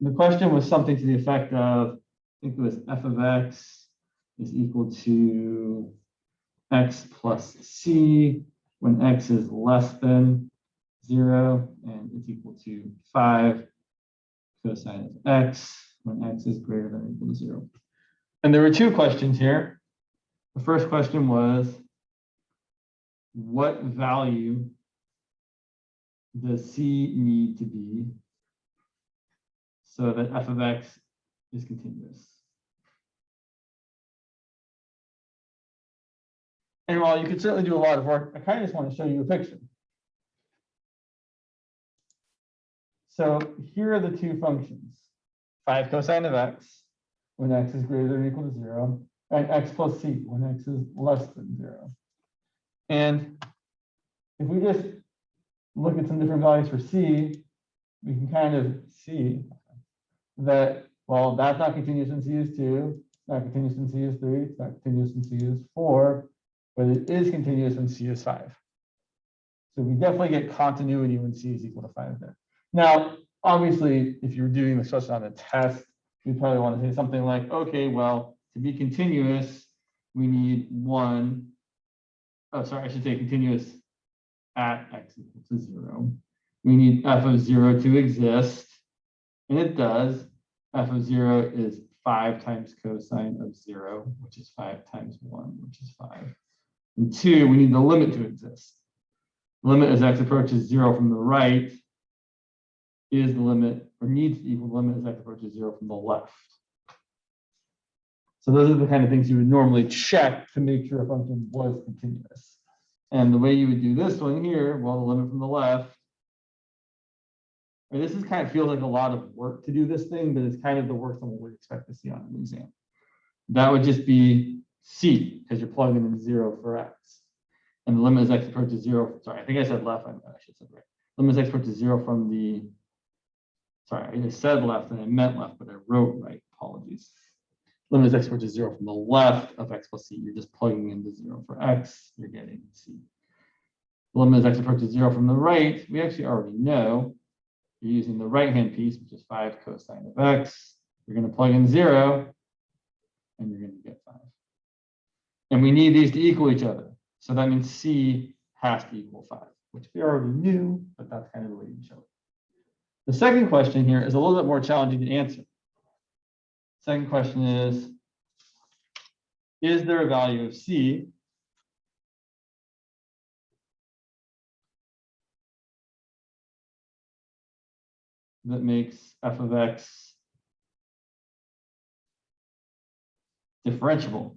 the question was something to the effect of, I think it was f of x is equal to x plus c when x is less than 0, and it's equal to 5 cosine of x when x is greater than or equal to 0. And there were two questions here. The first question was, what value does c need to be so that f of x is continuous? And while you could certainly do a lot of work, I kind of just want to show you a picture. So here are the two functions, 5 cosine of x when x is greater than or equal to 0, and x plus c when x is less than 0. And if we just look at some different values for c, we can kind of see that, well, that's not continuous when c is 2, it's not continuous when c is 3, it's not continuous when c is 4, but it is continuous when c is 5. So we definitely get continuity when c is equal to 5 there. Now, obviously, if you're doing this question on a test, you probably want to say something like, okay, well, to be continuous, we need I should say continuous at x equal to 0. We need f of 0 to exist, and it does. F of 0 is 5 times cosine of 0, which is 5 times 1, which is 5. And 2, we need the limit to exist. The limit as x approaches 0 from the right is the limit, or needs to equal the limit as x approaches 0 from the left. So those are the kind of things you would normally check to make sure a function was continuous. And the way you would do this one here, well, the limit from the left, this is kind of feels like a lot of work to do this thing, but it's kind of the work someone would expect to see on an exam. That would just be c, because you're plugging in 0 for x. And the limit as x approaches 0, sorry, I think I said left, I should have said right. Limit as x approaches 0 from the, sorry, I just said left and I meant left, but I wrote right, apologies. Limit as x approaches 0 from the left of x plus c, you're just plugging into 0 for x, you're getting c. The limit as x approaches 0 from the right, we actually already know. You're using the right-hand piece, which is 5 cosine of x. You're going to plug in 0, and you're going to get 5. And we need these to equal each other. So that means c has to equal 5, which we already knew, but that's kind of the way you show it. The second question here is a little bit more challenging to answer. Second question is there a value of c that makes f of x differentiable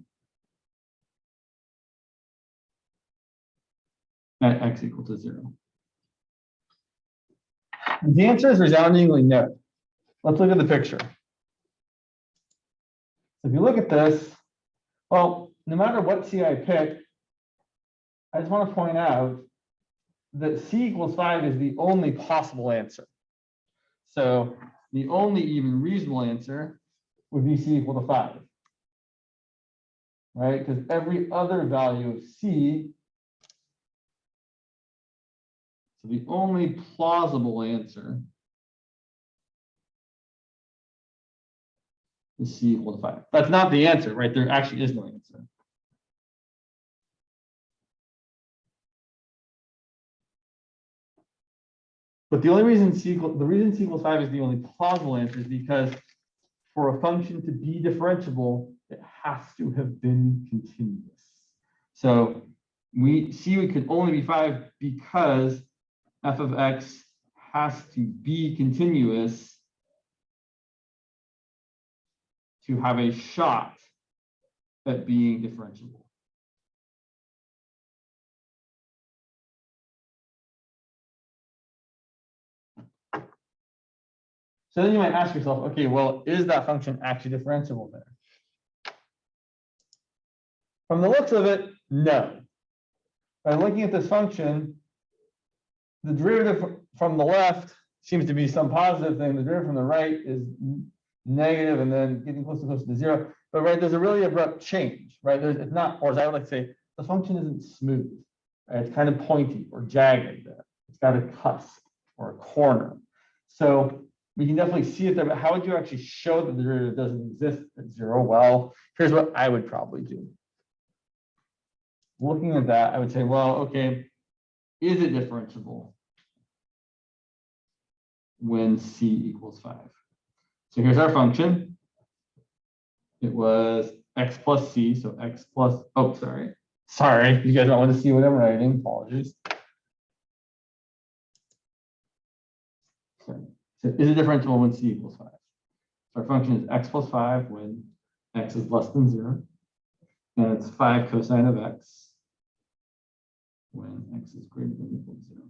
at x equal to 0? The answer is resoundingly no. Let's look at the picture. If you look at this, well, no matter what c I pick, I just want to point out that c equals 5 is the only possible answer. So the only even reasonable answer would be c equal to 5, right? Because every other value of c, so the only plausible answer is c equal to 5. That's not the answer, right? There actually is no answer. But the only reason c equals 5 is the only plausible answer is because for a function to be differentiable, it has to have been continuous. So c could only be 5 because f of x has to be continuous to have a shot at being differentiable. So then you might ask yourself, okay, well, is that function actually differentiable there? From the looks of it, no. By looking at this function, the derivative from the left seems to be some positive thing. The derivative from the right is negative and then getting closer and closer to 0. But right, there's a really abrupt change, right? It's not, or as I would like to say, the function isn't smooth. Right? It's kind of pointy or jagged there. It's got a cusp or a corner. So We can definitely see it there, but how would you actually show that the derivative doesn't exist at 0? Well, here's what I would probably do. Looking at that, I would say, well, okay, is it differentiable when c equals 5? So here's our function. It was x plus c, so x plus, oh, sorry. Sorry, you guys don't want to see what I'm writing, apologies. So is it differentiable when c equals 5? So our function is x plus 5 when x is less than 0. And it's 5 cosine of x when x is greater than or equal to 0.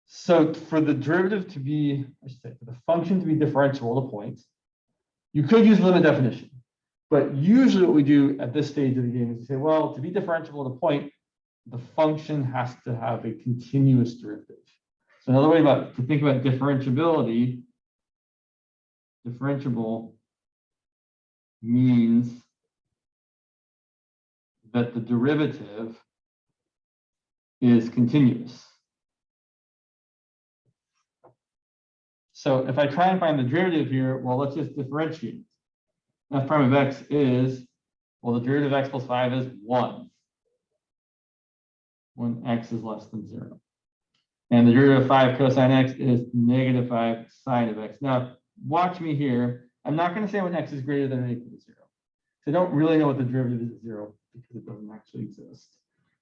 So for the derivative to be, I should say, for the function to be differentiable at a point, you could use limit definition. But usually what we do at this stage of the game is we say, well, to be differentiable at a point, the function has to have a continuous derivative. So another way to think about differentiability, differentiable means that the derivative is continuous. So if I try and find the derivative here, well, let's just differentiate. F prime of x is, well, the derivative of x plus 5 is 1 when x is less than 0. And the derivative of 5 cosine x is negative 5 sine of x. Now, watch me here. I'm not going to say when x is greater than or equal to 0. So I don't really know what the derivative is at 0 because it doesn't actually exist.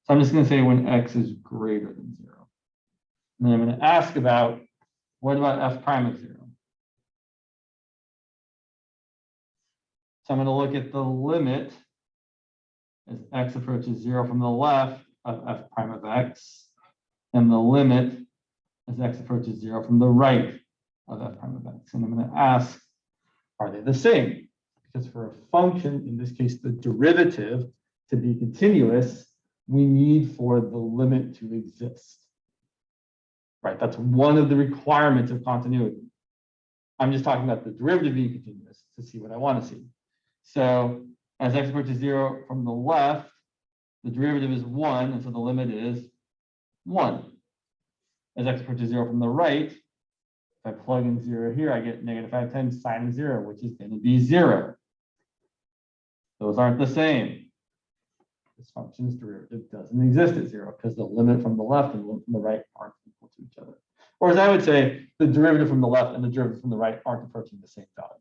So I'm just going to say when x is greater than 0. And then I'm going to ask about, what about f prime of 0? So I'm going to look at the limit as x approaches 0 from the left of f prime of x, and the limit as x approaches 0 from the right of f prime of x. And I'm going to ask, are they the same? Because for a function, in this case, the derivative to be continuous, we need for the limit to exist. Right? That's one of the requirements of continuity. I'm just talking about the derivative being continuous to see what I want to see. So as x approaches 0 from the left, the derivative is 1, and so the limit is 1. As x approaches 0 from the right, if I plug in 0 here, I get negative 5 times sine of 0, which is going to be 0. Those aren't the same. This function's derivative doesn't exist at 0 because the limit from the left and the limit from the right aren't equal to each other. Or as I would say, the derivative from the left and the derivative from the right aren't approaching the same value.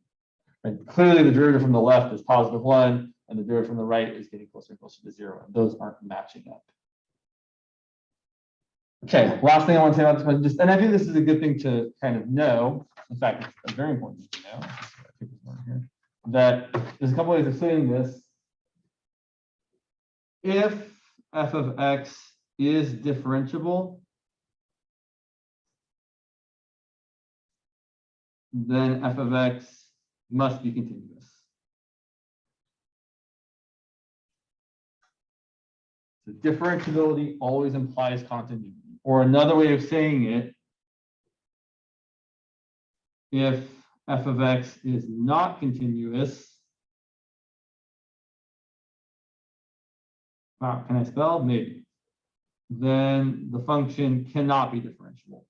Right? Clearly, the derivative from the left is positive 1, and the derivative from the right is getting closer and closer to 0, and those aren't matching up. Okay, last thing I want to say about this one, and I think this is a good thing to kind of know. In fact, it's very important to know. That there's a couple ways of saying this. If f of x is differentiable, then f of x must be continuous. So differentiability always implies continuity. Or another way of saying it, if f of x is not continuous, can I spell? Maybe. Then the function cannot be differentiable.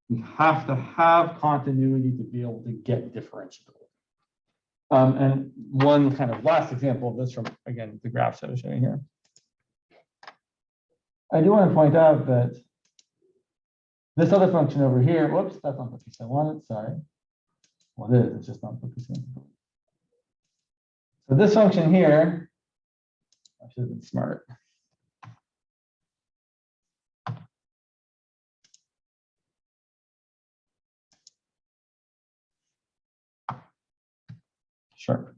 We have to have continuity to be able to get differentiability. And one kind of last example of this from, again, the graphs I was showing here. I do want to point out that this other function over here, whoops, that's not the piece I wanted, sorry. Well, it is, it's just not the piece I wanted. So this function here, I should have been smart. Sure.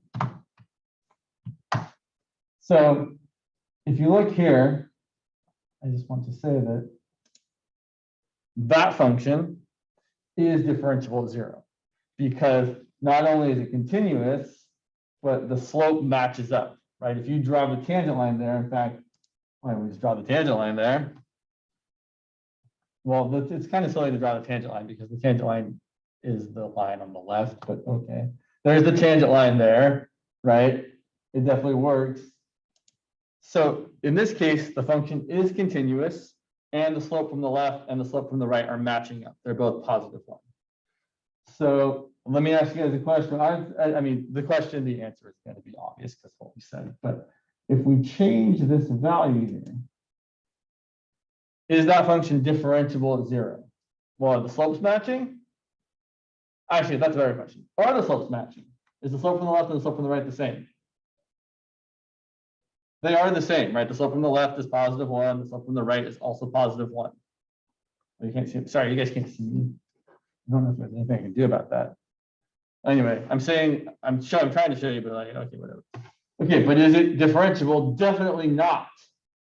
So if you look here, I just want to say that that function is differentiable at 0 because not only is it continuous, but the slope matches up, right? If you draw the tangent line there, in fact, why don't we just draw the tangent line there? Well, it's kind of silly to draw the tangent line because the tangent line is the line on the left, but okay. There's the tangent line there, right? It definitely works. So in this case, the function is continuous and the slope from the left and the slope from the right are matching up. They're both +1. So let me ask you guys a question. I mean, the answer is going to be obvious because what we said, but if we change this value here, is that function differentiable at 0? Well, are the slopes matching? Actually, that's a better question. Are the slopes matching? Is the slope from the left and the slope from the right the same? They are the same, right? The slope from the left is +1. The slope from the right is also +1. You can't see it. Sorry, you guys can't see me. I don't know if there's anything I can do about that. Anyway, I'm trying to show you, but like, okay, whatever. Okay, but is it differentiable? Definitely not.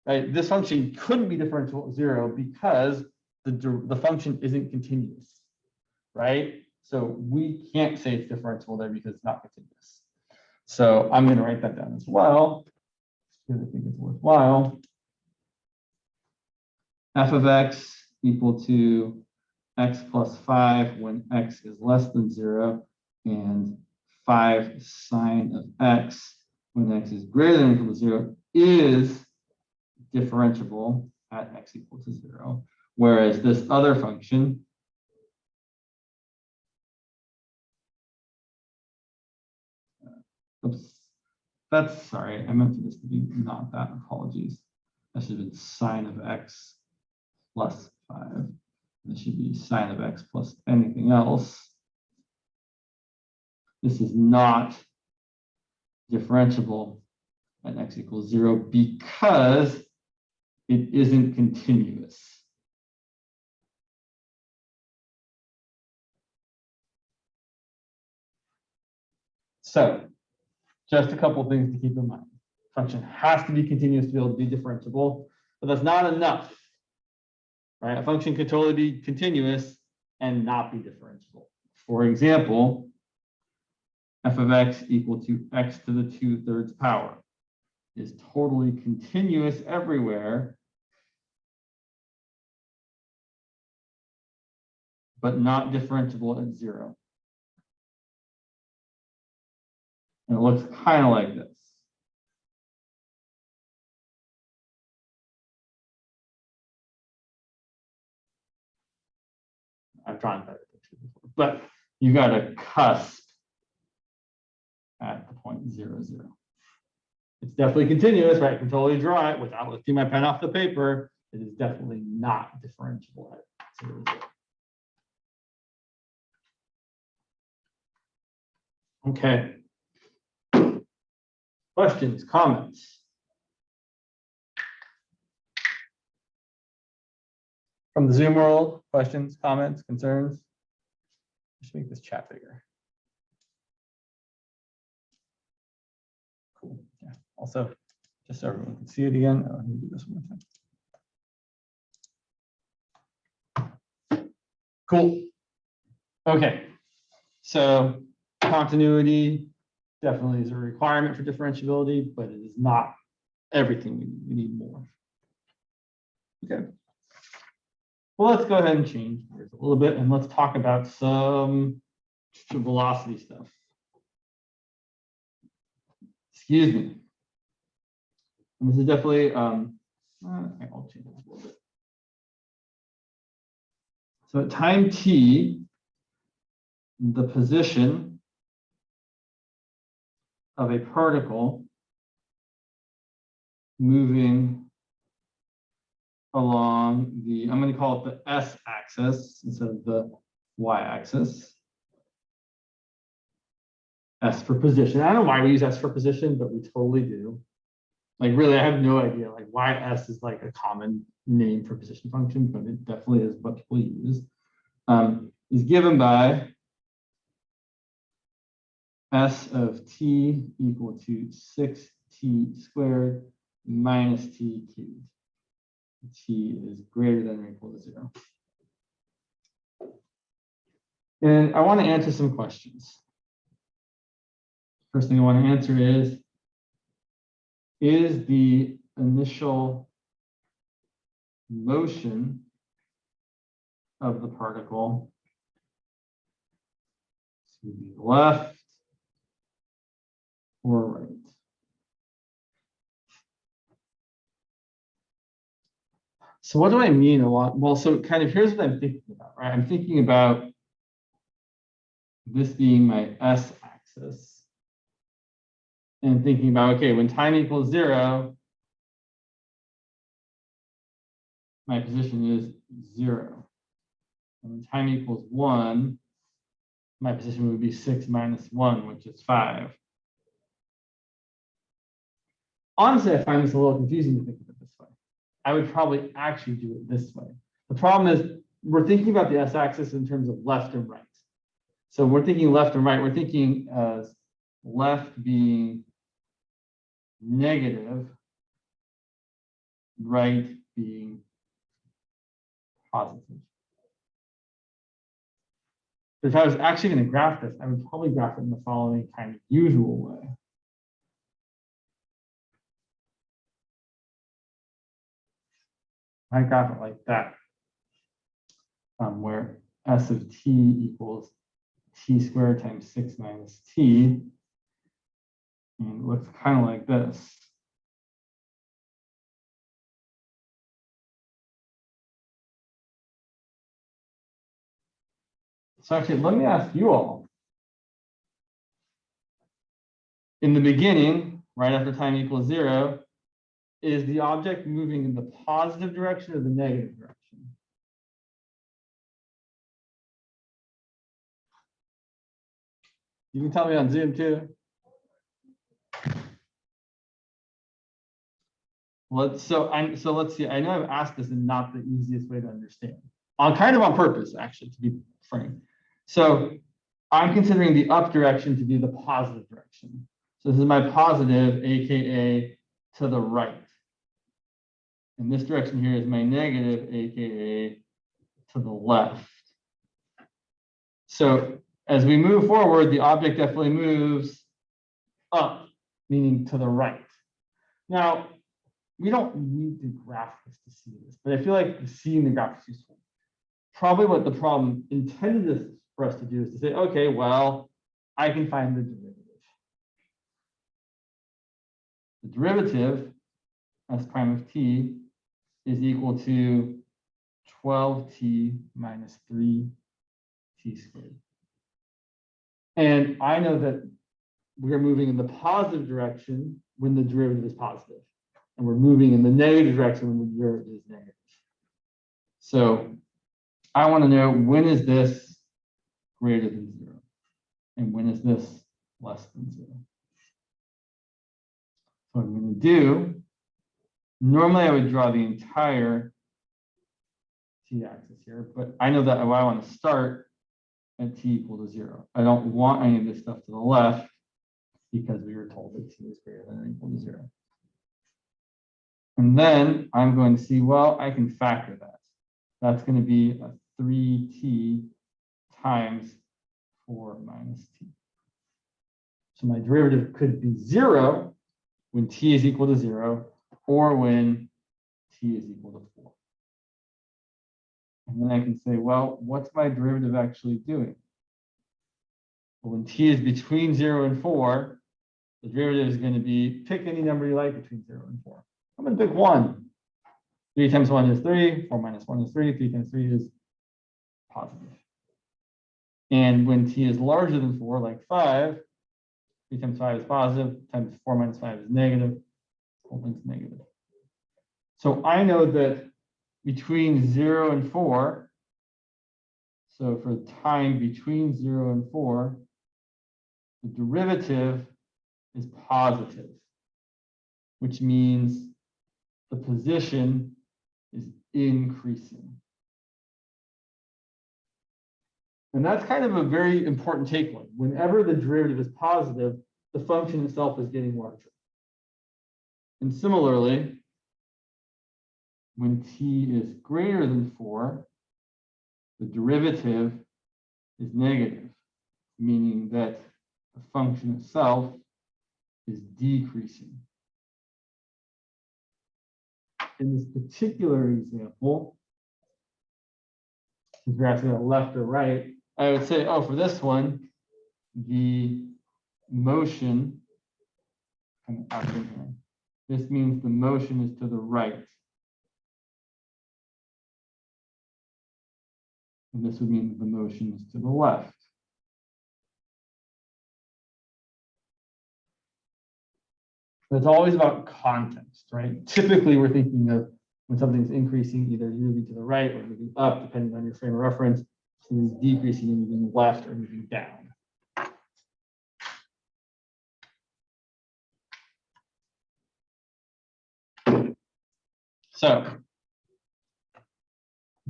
Right? This function couldn't be differentiable at 0 because the function isn't continuous, right? So we can't say it's differentiable there because it's not continuous. So I'm going to write that down as well because I think it's worthwhile. F of x equal to x plus 5 when x is less than 0, and 5 sine of x when x is greater than or equal to 0 is differentiable at x equal to 0. Whereas this other function sorry, I meant for this to be not that, apologies. That should have been sine of x plus 5. This should be sine of x plus anything else. This is not differentiable at x equals 0 because it isn't continuous. So just a couple of things to keep in mind. Function has to be continuous to be able to be differentiable, but that's not enough. Right? A function could totally be continuous and not be differentiable. For example, f of x equal to x to the 2/3 power is totally continuous everywhere, but not differentiable at 0. And it looks kind of like this. I've drawn better pictures before, but you got a cusp at the point 0, 0. It's definitely continuous, right? I can totally draw it without lifting my pen off the paper. It is definitely not differentiable at 0, 0. Okay. Questions, comments? From the Zoom world, questions, comments, concerns? Just make this chat bigger. Cool. Yeah. Also, just so everyone can see it again, let me do this one more time. Cool. Okay. So continuity definitely is a requirement for differentiability, but it is not everything we need. We need more. Okay. Well, let's go ahead and change gears a little bit and let's talk about some velocity stuff. Excuse me. And this is definitely, I'll change this a little bit. So at time t, the position of a particle moving along the, I'm going to call it the s-axis instead of the y-axis. S for position. I don't know why we use S for position, but we totally do. Like really, I have no idea like why S is like a common name for position function, but it definitely is what people use. Is given by S of t equal to 6t squared minus t cubed. T is greater than or equal to 0. And I want to answer some questions. First thing I want to answer is the initial motion of the particle to the left or right? So what do I mean a lot? Well, so kind of here's what I'm thinking about, right? I'm thinking about this being my s-axis. And thinking about, okay, when time equals 0, my position is 0. And when time equals 1, my position would be 6 minus 1, which is 5. Honestly, I find this a little confusing to think of it this way. I would probably actually do it this way. The problem is we're thinking about the s-axis in terms of left and right. So we're thinking left and right. We're thinking as left being negative, right being positive. If I was actually going to graph this, I would probably graph it in the following kind of usual way. I graph it like that, where s of t equals t squared times 6 minus t. And it looks kind of like this. So actually, let me ask you all. In the beginning, right after time equals 0, is the object moving in the positive direction or the negative direction? You can tell me on Zoom too. So let's see. I know I've asked this in not the easiest way to understand. Kind of on purpose, actually, to be frank. So I'm considering the up direction to be the positive direction. So this is my positive, aka to the right. And this direction here is my negative, aka to the left. So as we move forward, the object definitely moves up, meaning to the right. Now, we don't need to graph this to see this, but I feel like seeing the graph is useful. Probably what the problem intended for us to do is to say, okay, well, I can find the derivative. The derivative, s prime of t, is equal to 12t minus 3t squared. And I know that we're moving in the positive direction when the derivative is positive. And we're moving in the negative direction when the derivative is negative. So I want to know, when is this greater than 0? And when is this less than 0? So what I'm going to do, normally I would draw the entire t-axis here, but I know that I want to start at t equal to 0. I don't want any of this stuff to the left because we were told that t is greater than or equal to 0. And then I'm going to see, well, I can factor that. That's going to be a 3t times 4 minus t. So my derivative could be 0 when t is equal to 0, or when t is equal to 4. And then I can say, well, what's my derivative actually doing? Well, when t is between 0 and 4, the derivative is going to be, pick any number you like between 0 and 4. I'm going to pick 1. 3 times 1 is 3, 4 minus 1 is 3, 3 times 3 is positive. And when t is larger than 4, like 5, 3 times 5 is positive, times 4 minus 5 is negative, the whole thing's negative. So I know that between 0 and 4, so for time between 0 and 4, the derivative is positive, which means the position is increasing. And that's kind of a very important takeaway. Whenever the derivative is positive, the function itself is getting larger. And similarly, when t is greater than 4, the derivative is negative, meaning that the function itself is decreasing. In this particular example, since we're asking about left or right, I would say, oh, for this one, the motion, this means the motion is to the right. And this would mean that the motion is to the left. But it's always about context, right? Typically, we're thinking of when something's increasing, either moving to the right or moving up, depending on your frame of reference. Something's decreasing and moving left or moving down. So,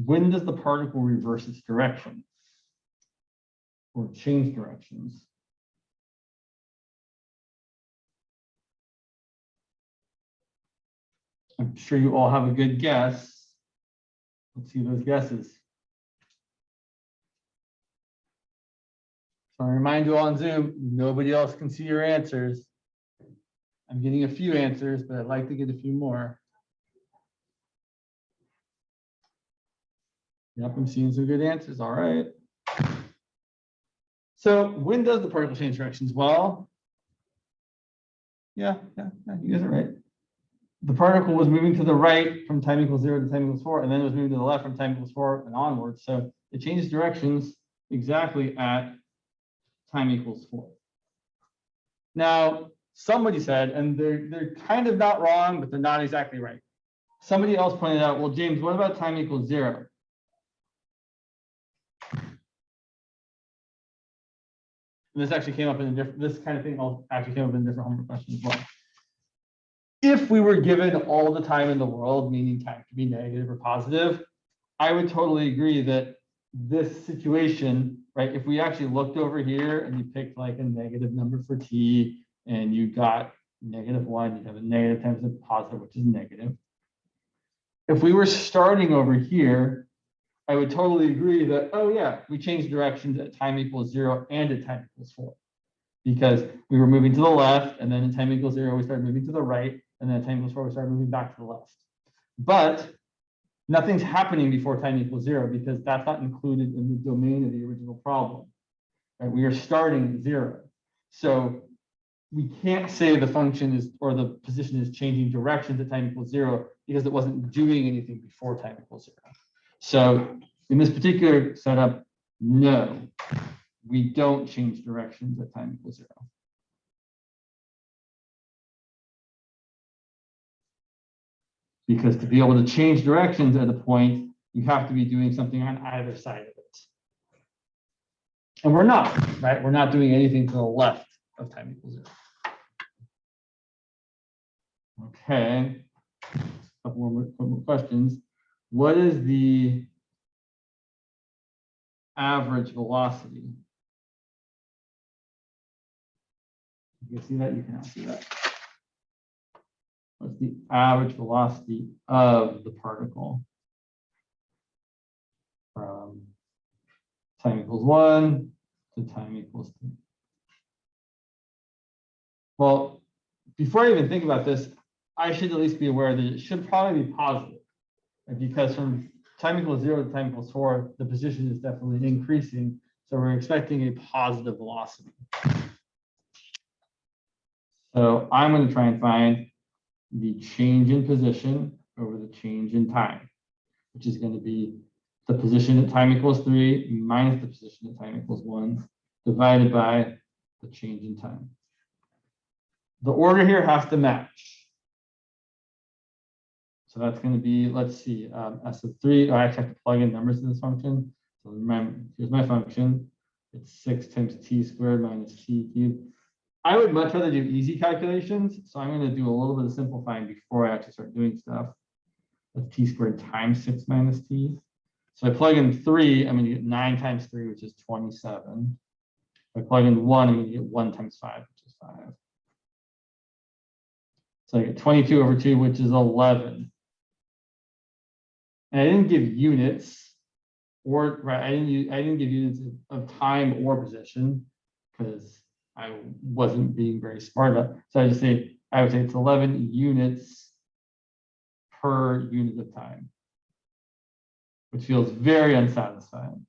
when does the particle reverse its direction or change directions? I'm sure you all have a good guess. Let's see those guesses. So I remind you all on Zoom, nobody else can see your answers. I'm getting a few answers, but I'd like to get a few more. Yep, I'm seeing some good answers. All right. So when does the particle change directions? Well, yeah, you guys are right. The particle was moving to the right from time equals 0 to time equals 4, and then it was moving to the left from time equals 4 and onwards. So it changes directions exactly at time equals 4. Now, somebody said, and they're kind of not wrong, but they're not exactly right. Somebody else pointed out, well, James, what about time equals 0? And this actually came up in a different, this kind of thing actually came up in a different homework question as well. If we were given all the time in the world, meaning time could be negative or positive, I would totally agree that this situation, right, if we actually looked over here and you picked like a negative number for t and you got -1, you'd have a negative times a positive, which is negative. If we were starting over here, I would totally agree that, oh yeah, we changed directions at time equals 0 and at time equals 4. Because we were moving to the left, and then at time equals 0, we started moving to the right, and then at time equals 4, we started moving back to the left. But nothing's happening before time equals 0 because that's not included in the domain of the original problem. Right? We are starting at 0. So we can't say the function is, or the position is changing directions at time equals 0 because it wasn't doing anything before time equals 0. So in this particular setup, no, we don't change directions at time equals 0. Because to be able to change directions at a point, you have to be doing something on either side of it. And we're not, right? We're not doing anything to the left of time equals 0. Okay, a couple more questions. What is the average velocity? You can see that? You cannot see that. What's the average velocity of the particle from time equals 1 to time equals 3? Well, before I even think about this, I should at least be aware that it should probably be positive, right? Because from time equals 0 to time equals 4, the position is definitely increasing. So we're expecting a positive velocity. So I'm going to try and find the change in position over the change in time, which is going to be the position at time equals 3 minus the position at time equals 1 divided by the change in time. The order here has to match. So that's going to be, let's see, S of 3. I actually have to plug in numbers in this function. So remember, here's my function. It's 6 times t squared minus t cubed. I would much rather do easy calculations. So I'm going to do a little bit of simplifying before I actually start doing stuff. That's t squared times 6 minus t. So I plug in 3, I'm going to get 9 times 3, which is 27. If I plug in 1, I'm going to get 1 times 5, which is 5. So I get 22 over 2, which is 11. And I didn't give units, or right, I didn't give units of time or position because I wasn't being very smart about it. So I just say, I would say it's 11 units per unit of time, which feels very unsatisfying.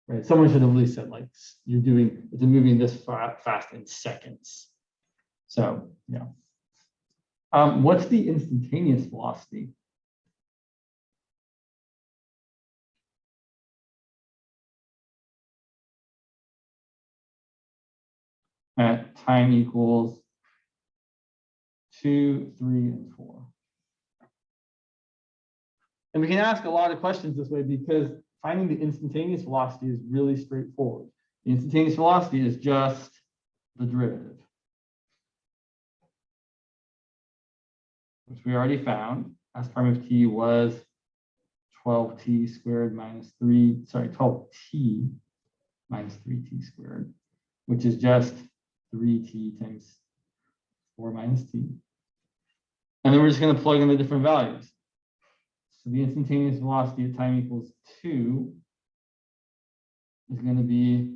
Right? Someone should have at least said, like, you're doing, it's moving this fast in seconds. So, yeah. What's the instantaneous velocity? at time equals 2, 3, and 4. And we can ask a lot of questions this way because finding the instantaneous velocity is really straightforward. The instantaneous velocity is just the derivative, which we already found. S prime of t was 12t squared minus 12t minus 3t squared, which is just 3t times 4 minus t. And then we're just going to plug in the different values. So the instantaneous velocity at time equals 2 is going to be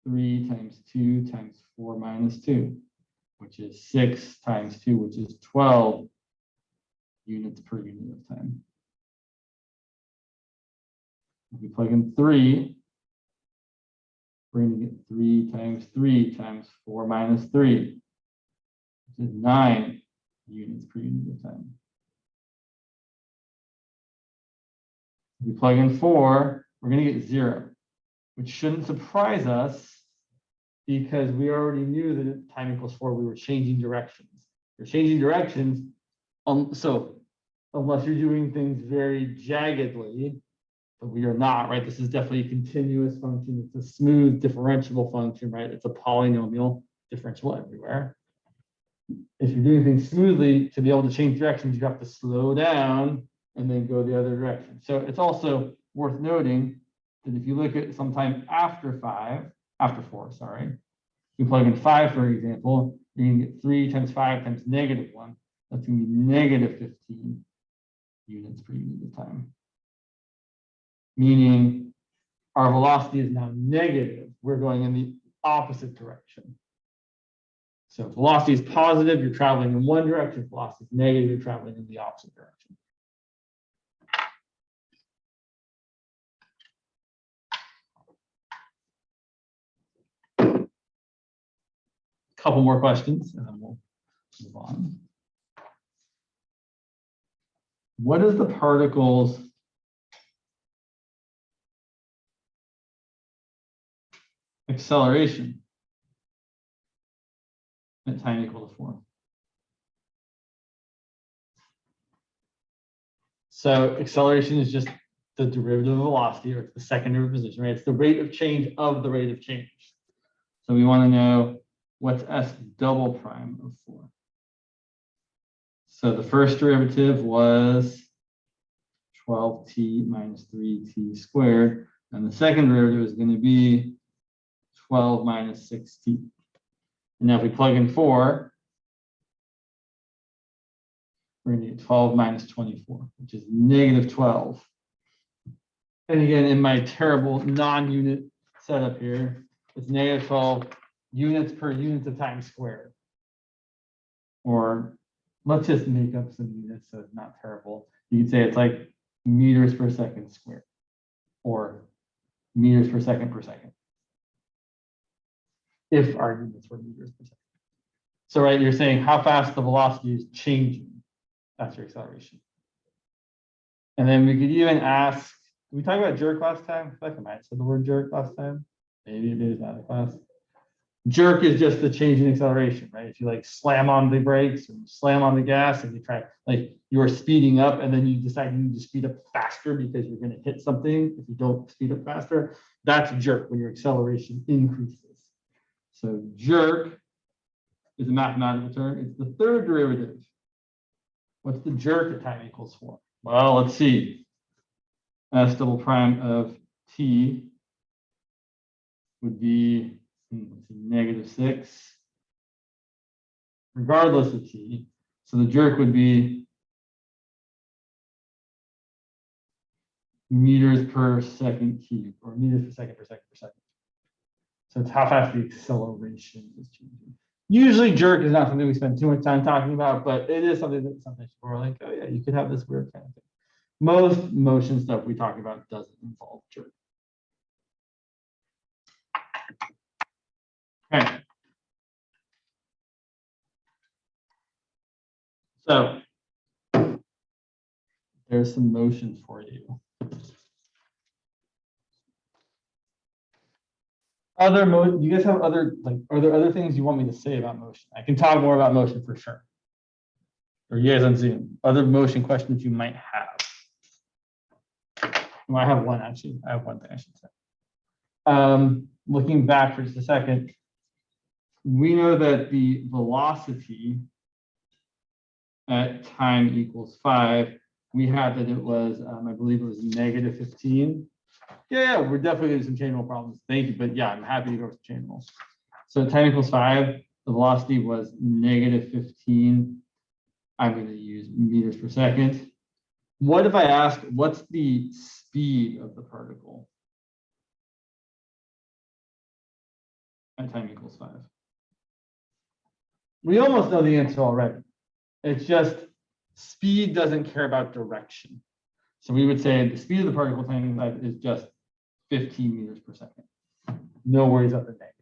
3 times 2 times 4 minus 2, which is 6 times 2, which is 12 units per unit of time. If we plug in 3, we're going to get 3 times 4 minus 3, which is 9 units per unit of time. If we plug in 4, we're going to get 0, which shouldn't surprise us because we already knew that at time equals 4, we were changing directions. We're changing directions, so unless you're doing things very jaggedly, but we are not, right? This is definitely a continuous function. It's a smooth differentiable function, right? It's a polynomial differentiable everywhere. If you're doing things smoothly, to be able to change directions, you have to slow down and then go the other direction. So it's also worth noting that if you look at sometime after 4, sorry, you plug in 5, for example, you're going to get 3 times 5 times -1. That's going to be -15 units per unit of time. Meaning our velocity is now negative. We're going in the opposite direction. So if velocity is positive, you're traveling in one direction. If velocity is negative, you're traveling in the opposite direction. Couple more questions and then we'll move on. What is the particle's acceleration at time equal to 4? So acceleration is just the derivative of velocity, or it's the second derivative position, right? It's the rate of change of the rate of change. So we want to know what's S double prime of 4. So the first derivative was 12t minus 3t squared. And the second derivative is going to be 12 minus 6t. And now if we plug in 4, we're going to get 12 minus 24, which is -12. And again, in my terrible non-unit setup here, it's -12 units per unit of time squared. Or let's just make up some units so it's not terrible. You could say it's like meters per second squared, or meters per second, if our units were meters per second. So, right, you're saying how fast the velocity is changing. That's your acceleration. And then we could even ask, did we talk about jerk last time? I might have said the word jerk last time. Maybe it is out of class. Jerk is just the change in acceleration, right? If you like slam on the brakes or slam on the gas and you try, like you are speeding up and then you decide you need to speed up faster because you're going to hit something. If you don't speed up faster, that's jerk, when your acceleration increases. So jerk is a mathematical term. It's the third derivative. What's the jerk at time equals 4? Well, let's see. S double prime of t would be -6, regardless of t. So the jerk would be meters per second cubed, or meters per second per second per second. So it's how fast the acceleration is changing. Usually jerk is not something we spend too much time talking about, but it is something that sometimes people are like, oh yeah, you could have this weird kind of thing. Most motion stuff we talk about doesn't involve jerk. Okay. So there's some motion for you. Do you guys have other, like, are there other things you want me to say about motion? I can talk more about motion for sure. Or you guys on Zoom, other motion questions you might have. Well, I have one actually. I have one thing I should say. Looking back for just a second, we know that the velocity at time equals 5. We had that it was, I believe it was negative 15. Yeah, we're definitely doing some chain rule problems. Thank you, but yeah, I'm happy to go with chain rules. So at time equals 5, the velocity was negative 15. I'm going to use meters per second. What if I ask, what's the speed of the particle at time equals 5? We almost know the answer already. It's just speed doesn't care about direction. So we would say the speed of the particle at time equals 5 is just 15 meters per second. No worries about the negative.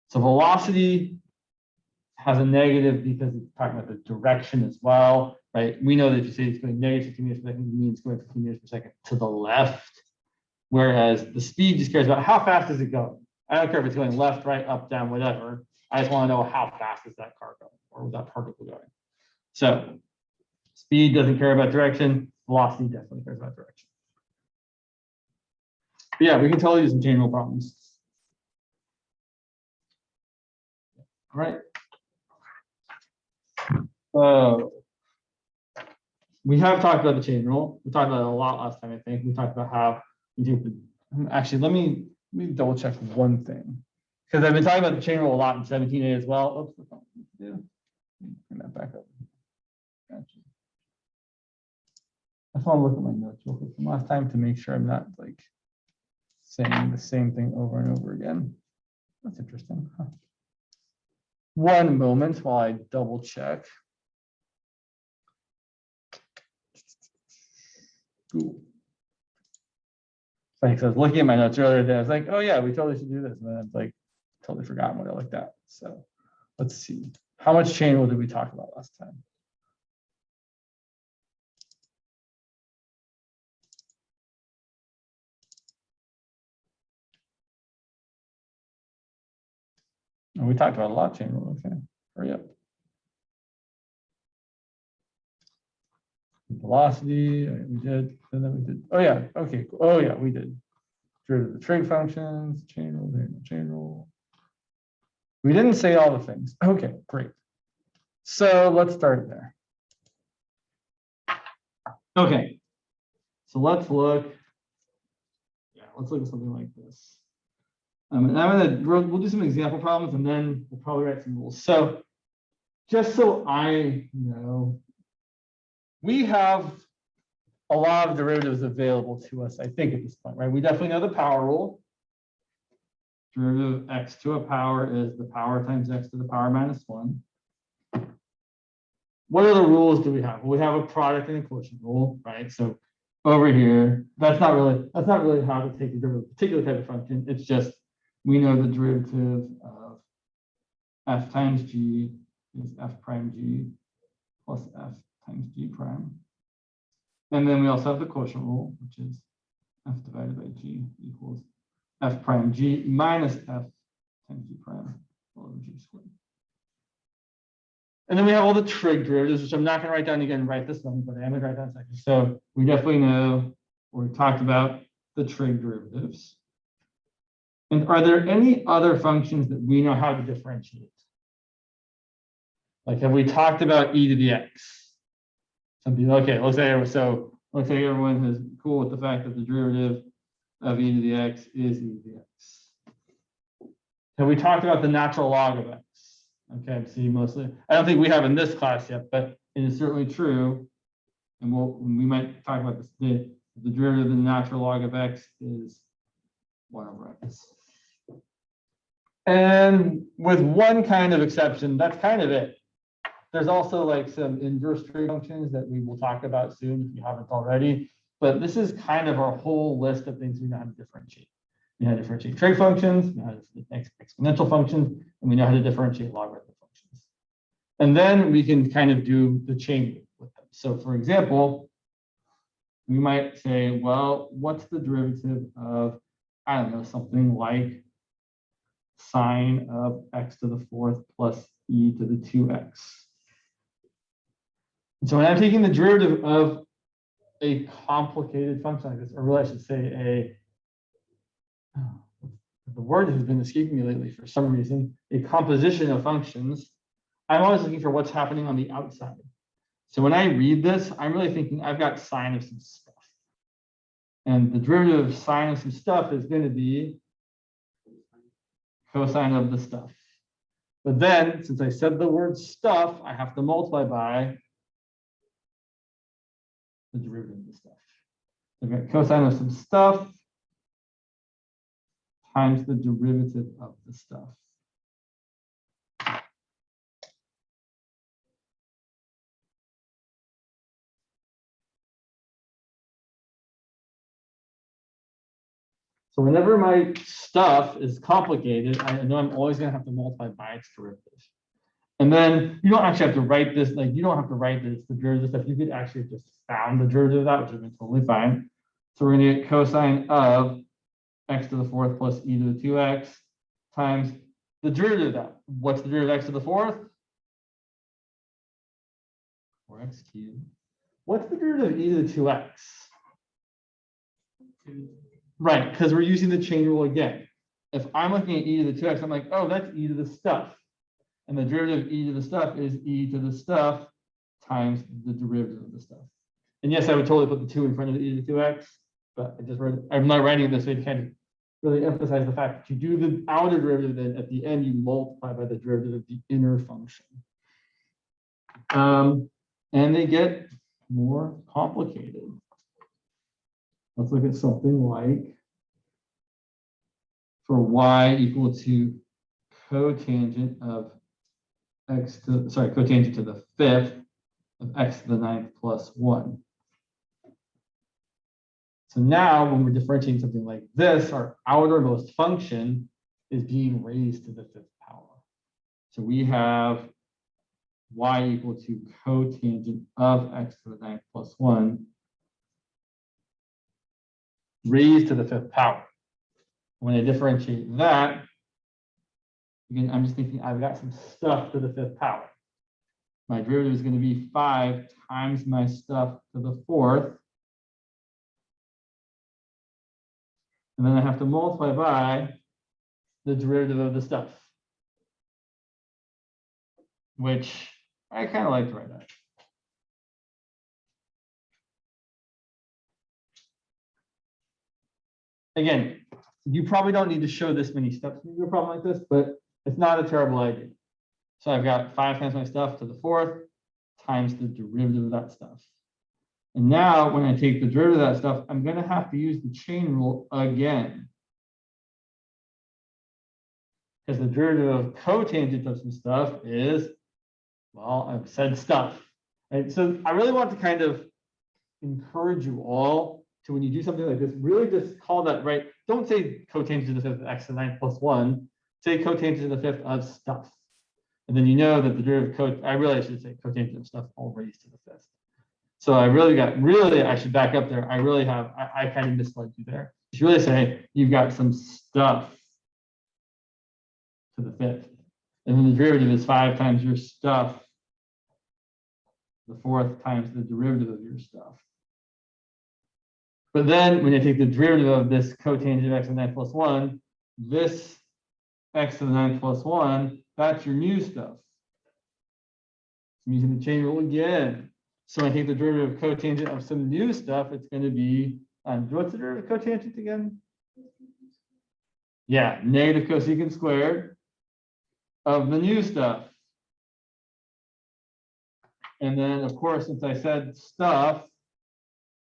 So velocity has a negative because it's talking about the direction as well, right? We know that if you say it's going negative 15 meters per second, it means going 15 meters per second to the left. Whereas the speed just cares about how fast is it going. I don't care if it's going left, right, up, down, whatever. I just want to know how fast is that car going or that particle going. So speed doesn't care about direction. Velocity definitely cares about direction. But yeah, we can totally do some chain rule problems. All right. So we have talked about the chain rule. We talked about it a lot last time, I think. We talked about how you take the, actually, let me double check one thing. Because I've been talking about the chain rule a lot in 17A as well. Oops, that's not what I need to do. Bring that back up. Gotcha. I just want to look at my notes real quick from last time to make sure I'm not like saying the same thing over and over again. That's interesting. Huh. One moment while I double check. Cool. Like I was looking at my notes earlier today, I was like, oh yeah, we totally should do this. And then it's like totally forgotten what I looked at. So let's see. How much chain rule did we talk about last time? Oh, we talked about a lot of chain rule. Okay, hurry up. Velocity, we did, and then we did. Oh yeah, okay. Oh yeah, we did. Derivative of the trig functions, chain rule, chain rule. We didn't say all the things. Okay, great. So let's start there. Okay, so let's look. Yeah, let's look at something like this. And we'll do some example problems, and then we'll probably write some rules. So just so I know, we have a lot of derivatives available to us, I think, at this point, right? We definitely know the power rule. Derivative of x to a power is the power times x to the power minus 1. What other rules do we have? Well, we have a product and a quotient rule, right? So over here, that's not really how to take a derivative of a particular type of function. It's just we know the derivative of f times g is f prime g plus f times g prime. And then we also have the quotient rule, which is f divided by g equals f prime g minus f times g prime all over g squared. And then we have all the trig derivatives, which I'm not going to write down again right this moment, but I am going to write down a second. So we definitely know, or we talked about the trig derivatives. And are there any other functions that we know how to differentiate? Like, have we talked about e to the x? Some people, okay, looks like everyone is cool with the fact that the derivative of e to the x is e to the x. Have we talked about the natural log of x? Okay, see, mostly. I don't think we have in this class yet, but it is certainly true. And we might talk about this. The derivative of the natural log of x is 1 over x. And with one kind of exception, that's kind of it. There's also like some inverse trig functions that we will talk about soon if you haven't already. But this is kind of our whole list of things we know how to differentiate. We know how to differentiate trig functions, we know how to differentiate exponential functions, and we know how to differentiate logarithmic functions. And then we can kind of do the chain with them. So for example, we might say, well, what's the derivative of, I don't know, something like sine of x to the fourth plus e to the 2x. And so when I'm taking the derivative of a complicated function like this, or really I should say the word has been escaping me lately for some reason, a composition of functions, I'm always looking for what's happening on the outside. So when I read this, I'm really thinking I've got sine of some stuff. And the derivative of sine of some stuff is going to be cosine of the stuff. But then, since I said the word stuff, I have to multiply by the derivative of the stuff. So I've got cosine of some stuff times the derivative of the stuff. So whenever my stuff is complicated, I know I'm always going to have to multiply by its derivative. And then you don't actually have to write this, like you don't have to write this, the derivative stuff. You could actually just found the derivative of that, which would have been totally fine. So we're going to get cosine of x to the fourth plus e to the 2x times the derivative of that. What's the derivative of x to the fourth? 4x cubed. What's the derivative of e to the 2x? Right, because we're using the chain rule again. If I'm looking at e to the 2x, I'm like, oh, that's e to the stuff. And the derivative of e to the stuff is e to the stuff times the derivative of the stuff. And yes, I would totally put the 2 in front of the e to the 2x, but I'm not writing this way to kind of really emphasize the fact that you do the outer derivative, then at the end you multiply by the derivative of the inner function. And they get more complicated. Let's look at something like for y equal to cotangent of cotangent to the fifth of x to the ninth plus 1. So now when we're differentiating something like this, our outermost function is being raised to the fifth power. So we have y equal to cotangent of x to the ninth plus 1 raised to the fifth power. When I differentiate that, again, I'm just thinking I've got some stuff to the fifth power. My derivative is going to be 5 times my stuff to the fourth. And then I have to multiply by the derivative of the stuff, which I kind of like to write out. Again, you probably don't need to show this many steps to do a problem like this, but it's not a terrible idea. So I've got 5 times my stuff to the fourth times the derivative of that stuff. And now when I take the derivative of that stuff, I'm going to have to use the chain rule again. Because the derivative of cotangent of some stuff is, well, I've said stuff. Right? So I really want to kind of encourage you all to, when you do something like this, really just call that, right? Don't say cotangent to the fifth of x to the ninth plus 1. Say cotangent to the fifth of stuff. And then you know that the derivative of I should say cotangent of stuff all raised to the fifth. So I should back up there. I kind of misled you there. You should really say you've got some stuff to the fifth. And then the derivative is 5 times your stuff, the fourth times the derivative of your stuff. But then when you take the derivative of this cotangent of x to the 9 plus 1, this x to the 9 plus 1, that's your new stuff. I'm using the chain rule again. So when I take the derivative of cotangent of some new stuff, it's going to be, what's the derivative of cotangent again? Yeah, negative cosecant squared of the new stuff. And then, of course, since I said stuff,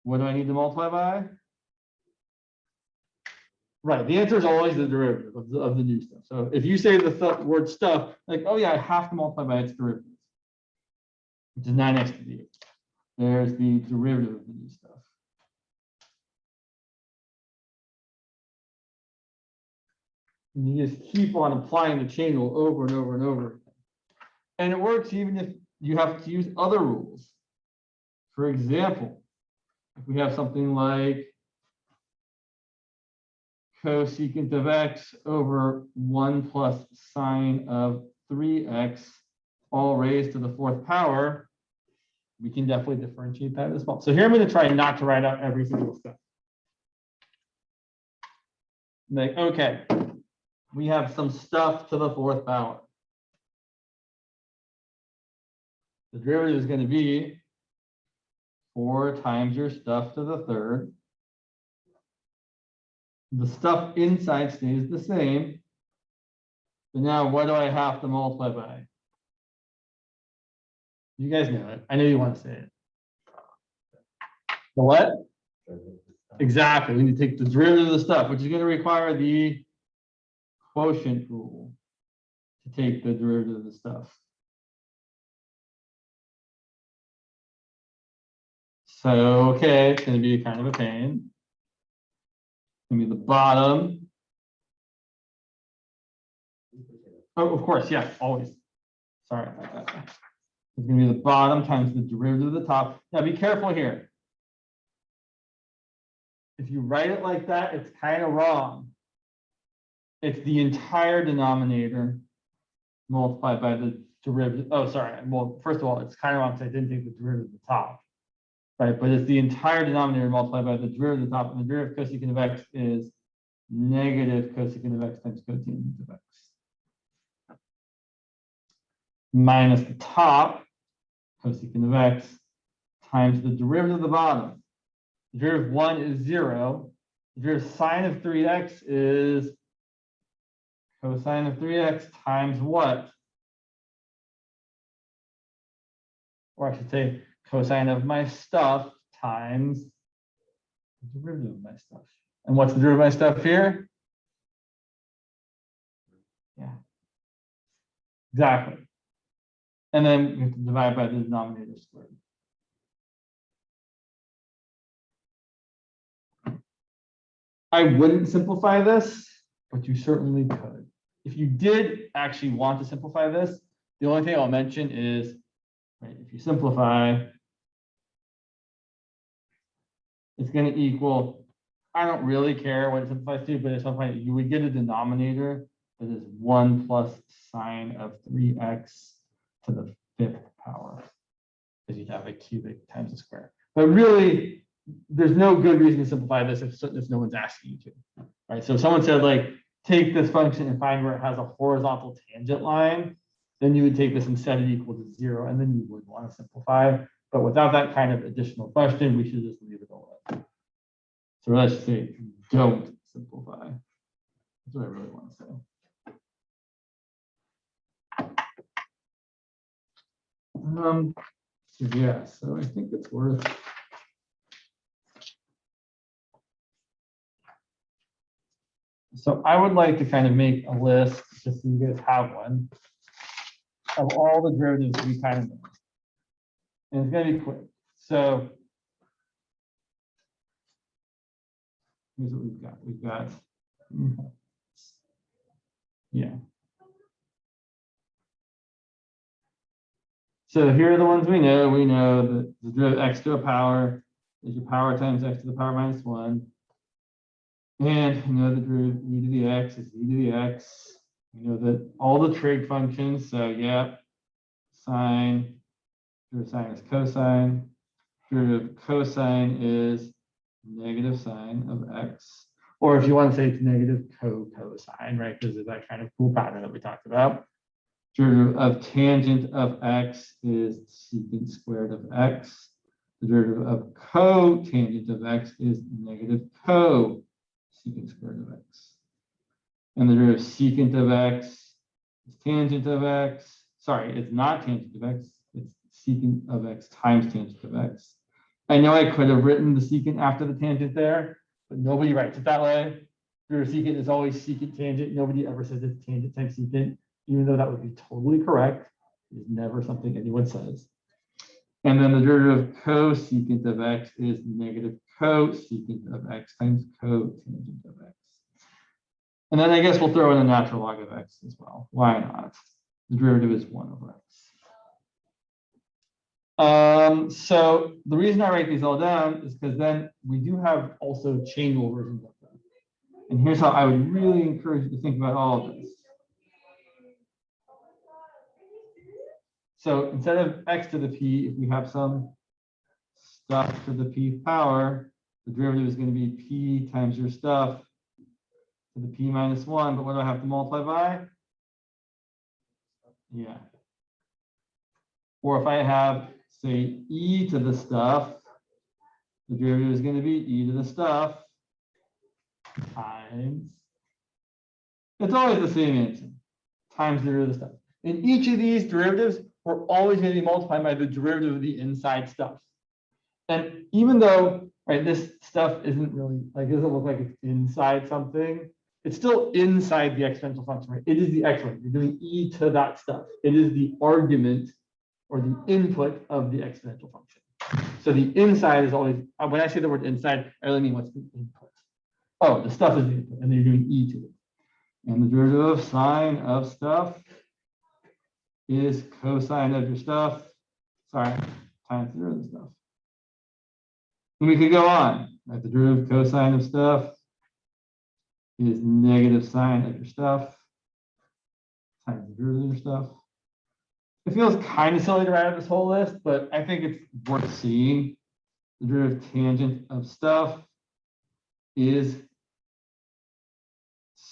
what do I need to multiply by? Right, the answer is always the derivative of the new stuff. So if you say the word stuff, like, oh yeah, I have to multiply by its derivative, which is 9x to the 8. There's the derivative of the new stuff. And you just keep on applying the chain rule over and over and over again. And it works even if you have to use other rules. For example, if we have something like cosecant of x over 1 plus sine of 3x, all raised to the 4th power, we can definitely differentiate that as well. So here I'm going to try not to write out every single step. Like, okay, we have some stuff to the 4th power. The derivative is going to be 4 times your stuff to the 3rd. The stuff inside stays the same. But now what do I have to multiply by? You guys know it. I know you want to say it. The what? Exactly. We need to take the derivative of the stuff, which is going to require the quotient rule to take the derivative of the stuff. So, okay, it's going to be kind of a pain. It's going to be the bottom. Oh, of course, yes, always. Sorry about that. It's going to be the bottom times the derivative of the top. Now, be careful here. If you write it like that, it's kind of wrong. It's the entire denominator multiplied by the derivative. Oh, sorry. Well, first of all, it's kind of wrong because I didn't take the derivative of the top. Right, but it's the entire denominator multiplied by the derivative of the top, and the derivative of cosecant of x is negative cosecant of x times cotangent of x. Minus the top, cosecant of x, times the derivative of the bottom. The derivative of 1 is 0. The derivative of sine of 3x is cosine of 3x times what? Or I should say cosine of my stuff times the derivative of my stuff. And what's the derivative of my stuff here? Yeah, exactly. And then we have to divide by the denominator squared. I wouldn't simplify this, but you certainly could. If you did actually want to simplify this, the only thing I'll mention is, right, if you simplify, it's going to equal, I don't really care what it simplifies to, but at some point you would get a denominator that is 1 plus sine of 3x to the 5th power, because you'd have a cubic times a square. But really, there's no good reason to simplify this if no one's asking you to. Right? So if someone said, like, take this function and find where it has a horizontal tangent line, then you would take this and set it equal to 0, and then you would want to simplify. But without that kind of additional question, we should just leave it alone. So let's say don't simplify. That's what I really want to say. Yeah, so I think it's worth. So I would like to kind of make a list, just so you guys have one, of all the derivatives we kind of know. And it's going to be quick. So here's what we've got. We've got, yeah. So here are the ones we know. We know that the derivative x to a power is your power times x to the power minus 1. And we know the derivative e to the x is e to the x. We know that all the trig functions, so yeah, sine, derivative sine is cosine. Derivative cosine is negative sine of x. Or if you want to say it's negative cosine, right? Because of that kind of cool pattern that we talked about. Derivative of tangent of x is secant squared of x. The derivative of cotangent of x is negative cosecant squared of x. And the derivative of secant of x is tangent of x. Sorry, it's not tangent of x. It's secant of x times tangent of x. I know I could have written the secant after the tangent there, but nobody writes it that way. Derivative of secant is always secant tangent. Nobody ever says it's tangent times secant, even though that would be totally correct. It is never something anyone says. And then the derivative of cosecant of x is negative cosecant of x times cotangent of x. And then I guess we'll throw in a natural log of x as well. Why not? The derivative is 1 over x. So the reason I write these all down is because then we do have also chain rule versions of them. And here's how I would really encourage you to think about all of this. So instead of x to the p, if we have some stuff to the p power, the derivative is going to be p times your stuff to the p minus 1. But what do I have to multiply by? Yeah. Or if I have, say, e to the stuff, the derivative is going to be e to the stuff times, it's always the same answer, times the derivative of the stuff. In each of these derivatives, we're always going to be multiplying by the derivative of the inside stuff. And even though, right, this stuff isn't really, like, doesn't look like it's inside something, it's still inside the exponential function, right? It is the exponent. You're doing e to that stuff. It is the argument or the input of the exponential function. So the inside is always, when I say the word inside, I really mean what's the input. Oh, the stuff is the input, and then you're doing e to it. And the derivative of sine of stuff is cosine of your stuff. Sorry, times the derivative of stuff. And we could go on. Right? The derivative of cosine of stuff is negative sine of your stuff times the derivative of your stuff. It feels kind of silly to write out this whole list, but I think it's worth seeing. The derivative tangent of stuff is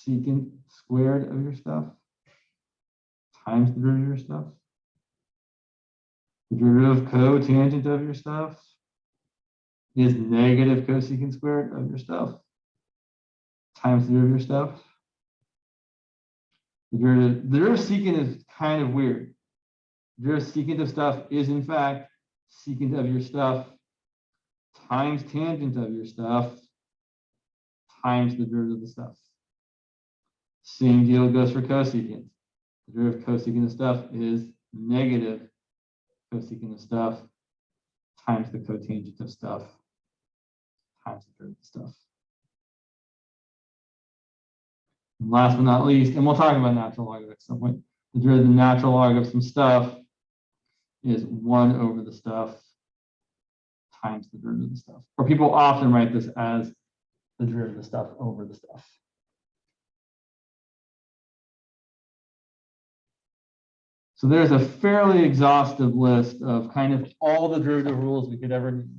secant squared of your stuff times the derivative of your stuff. The derivative of cotangent of your stuff is negative cosecant squared of your stuff times the derivative of your stuff. The derivative of secant is kind of weird. The derivative of secant of stuff is in fact secant of your stuff times tangent of your stuff times the derivative of the stuff. Same deal goes for cosecant. The derivative of cosecant of stuff is negative cosecant of stuff times the cotangent of stuff times the derivative of stuff. And last but not least, and we'll talk about natural log at some point, the derivative of the natural log of some stuff is 1 over the stuff times the derivative of the stuff. Or people often write this as the derivative of the stuff over the stuff. So there's a fairly exhaustive list of kind of all the derivative rules we could ever need.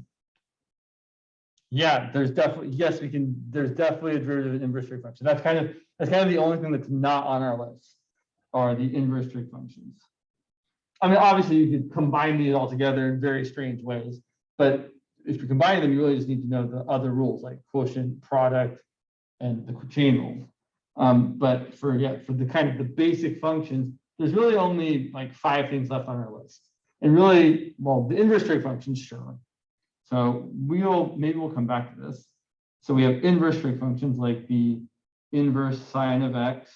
Yeah, there's definitely, yes, we can, there's definitely a derivative of inverse trig function. That's kind of the only thing that's not on our list are the inverse trig functions. I mean, obviously you could combine these all together in very strange ways, but if you combine them, you really just need to know the other rules like quotient, product, and the chain rule. But for the kind of the basic functions, there's really only like 5 things left on our list. And really, well, the inverse trig functions, sure. So maybe we'll come back to this. So we have inverse trig functions like the inverse sine of x,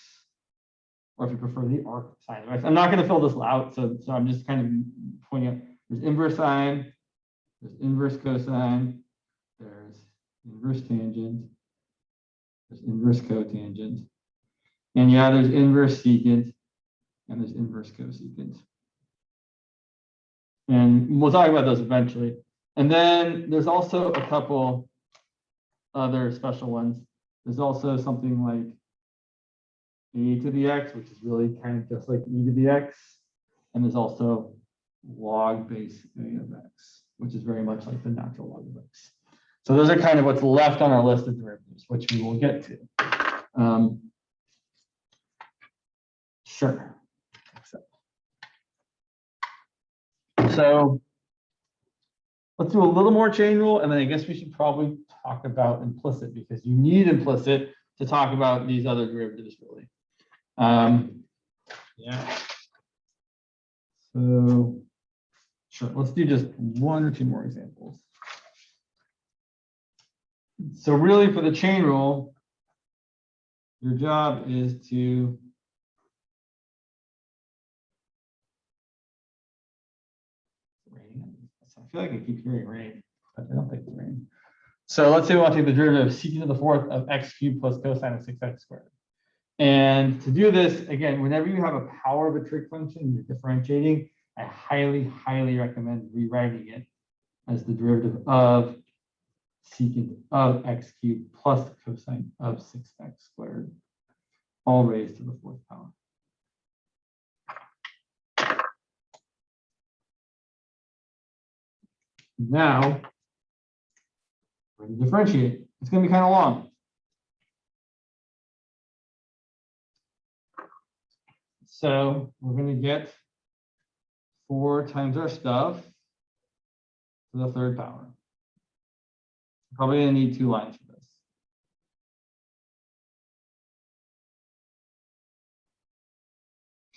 or if you prefer the arc sine of x. I'm not going to fill this out, so I'm just kind of pointing out there's inverse sine, there's inverse cosine, there's inverse tangent, there's inverse cotangent, and yeah, there's inverse secant, and there's inverse cosecant. And we'll talk about those eventually. And then there's also a couple other special ones. There's also something like a to the x, which is really kind of just like e to the x. And there's also log base a of x, which is very much like the natural log of x. So those are kind of what's left on our list of derivatives, which we will get to. Sure. So let's do a little more chain rule, and then I guess we should probably talk about implicit, because you need implicit to talk about these other derivatives, really. Yeah. So sure, let's do just 1 or 2 more examples. So really, for the chain rule, your job is to I feel like I keep hearing rain, but I don't think it's rain. So let's say we want to take the derivative of secant to the 4th of x cubed plus cosine of 6x squared. And to do this, again, whenever you have a power of a trig function, you're differentiating, I highly, highly recommend rewriting it as the derivative of secant of x cubed plus the cosine of 6x squared, all raised to the 4th power. Now, we're going to differentiate. It's going to be kind of long. So we're going to get 4 times our stuff to the 3rd power. Probably going to need 2 lines for this.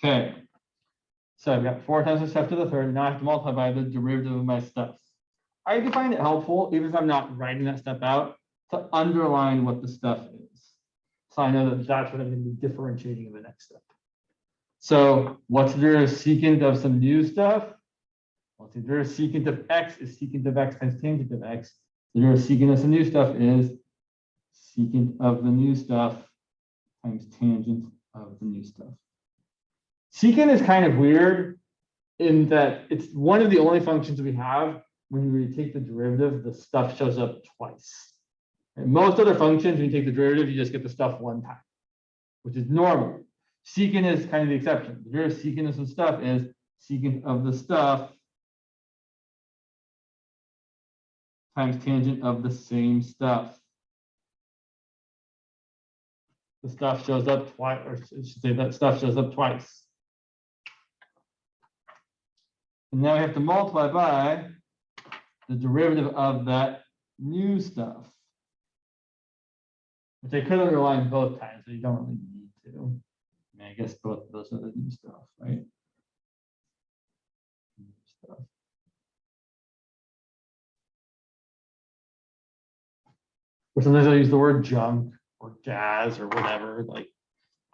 Okay. So I've got 4 times the stuff to the 3rd. Now I have to multiply by the derivative of my stuff. I do find it helpful, even if I'm not writing that step out, to underline what the stuff is. So I know that that's what I'm going to be differentiating in the next step. So what's the derivative secant of some new stuff? Well, the derivative secant of x is secant of x times tangent of x. The derivative secant of some new stuff is secant of the new stuff times tangent of the new stuff. Secant is kind of weird in that it's one of the only functions we have when we take the derivative, the stuff shows up twice. And most other functions, when you take the derivative, you just get the stuff one time, which is normal. Secant is kind of the exception. The derivative secant of some stuff is secant of the stuff times tangent of the same stuff. The stuff shows up twice, or I should say that stuff shows up twice. And now we have to multiply by the derivative of that new stuff, which I could underline both times, so you don't really need to. I mean, I guess both of those are the new stuff, right? New stuff. Or sometimes I'll use the word junk or jazz or whatever, like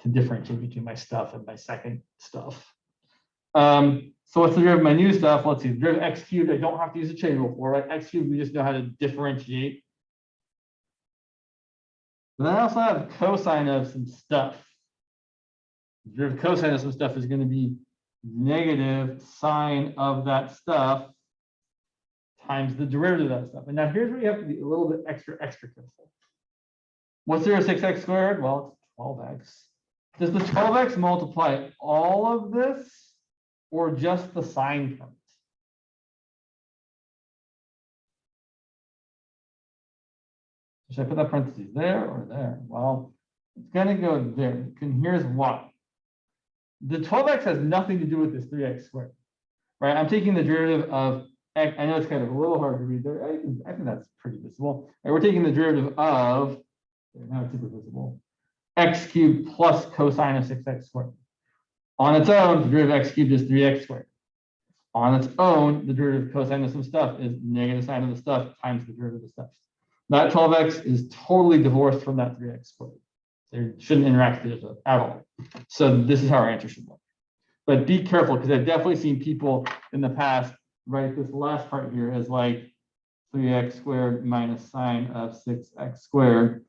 to differentiate between my stuff and my second stuff. So what's the derivative of my new stuff? Let's see, the derivative of x cubed, I don't have to use a chain rule for, right? X cubed, we just know how to differentiate. But then I also have cosine of some stuff. The derivative of cosine of some stuff is going to be negative sine of that stuff times the derivative of that stuff. And now here's where you have to be a little bit extra careful. What's the derivative of 6x squared? Well, it's 12x. Does the 12x multiply all of this or just the sine terms? Should I put that parentheses there or there? Well, it's going to go there. And here's why. The 12x has nothing to do with this 3x squared, right? I'm taking the derivative of x. I know it's kind of a little hard to read there. I think that's pretty visible. Right, we're taking the derivative of, now it's super visible, x cubed plus cosine of 6x squared. On its own, the derivative of x cubed is 3x squared. On its own, the derivative of cosine of some stuff is negative sine of the stuff times the derivative of the stuff. That 12x is totally divorced from that 3x squared. They shouldn't interact with each other at all. So this is how our answer should look. But be careful, because I've definitely seen people in the past write this last part here as like 3x squared minus sine of 6x squared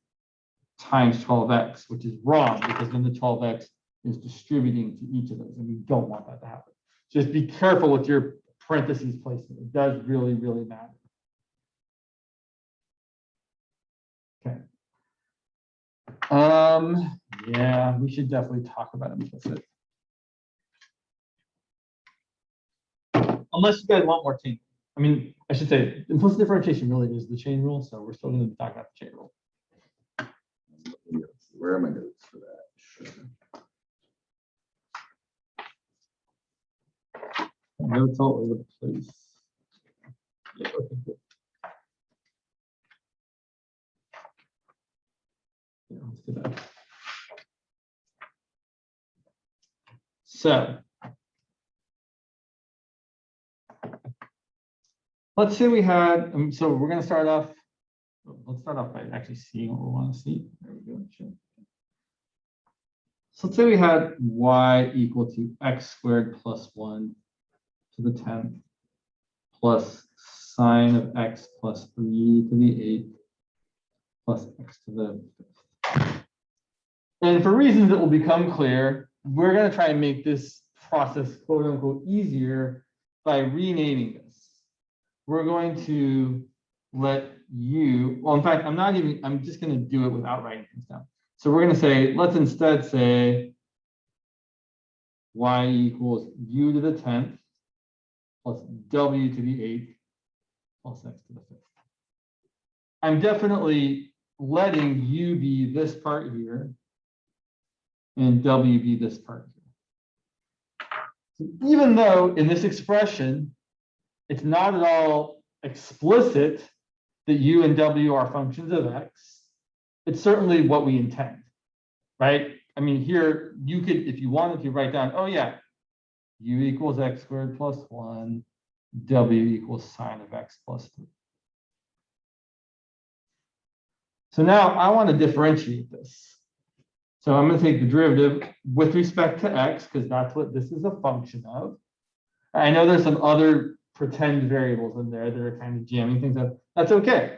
times 12x, which is wrong, because then the 12x is distributing to each of those, and we don't want that to happen. Just be careful with your parentheses placement. It does really, really matter. Okay. Yeah, we should definitely talk about implicit. Unless you guys want more chain. I mean, I should say implicit differentiation really is the chain rule, so we're still going to be talking about the chain rule. Where are my notes for that? Sure. Notes all over the place. Yeah, okay, good. Yeah, let's do that. So let's say we had, so we're going to start off, let's start off by actually seeing what we want to see. There we go. Sure. So let's say we had y equal to x squared plus 1 to the 10th plus sine of x plus 3 to the 8th plus x to the 5th. And for reasons that will become clear, we're going to try and make this process quote unquote easier by renaming this. We're going to let u, well, in fact, I'm just going to do it without writing things down. So we're going to say, let's instead say y equals u to the 10th plus w to the 8th plus x to the 5th. I'm definitely letting u be this part here and w be this part here. So even though in this expression, it's not at all explicit that u and w are functions of x, it's certainly what we intend, right? I mean, here you could, if you wanted to, write down, oh yeah, u equals x squared plus 1, w equals sine of x plus 3. So now I want to differentiate this. So I'm going to take the derivative with respect to x, because that's what this is a function of. I know there's some other pretend variables in there that are kind of jamming things up. That's okay.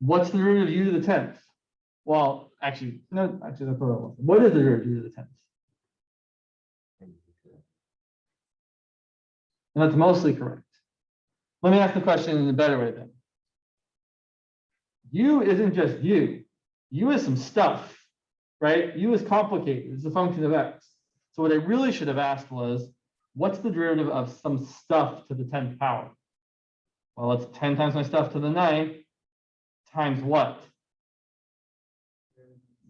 What's the root of u to the 10th? Well, actually, no, actually, that's what I want. What is the root of u to the 10th? And that's mostly correct. Let me ask the question in a better way then. U isn't just u. U is some stuff, right? U is complicated. It's a function of x. So what I really should have asked was, what's the derivative of some stuff to the 10th power? Well, it's 10 times my stuff to the 9th times what?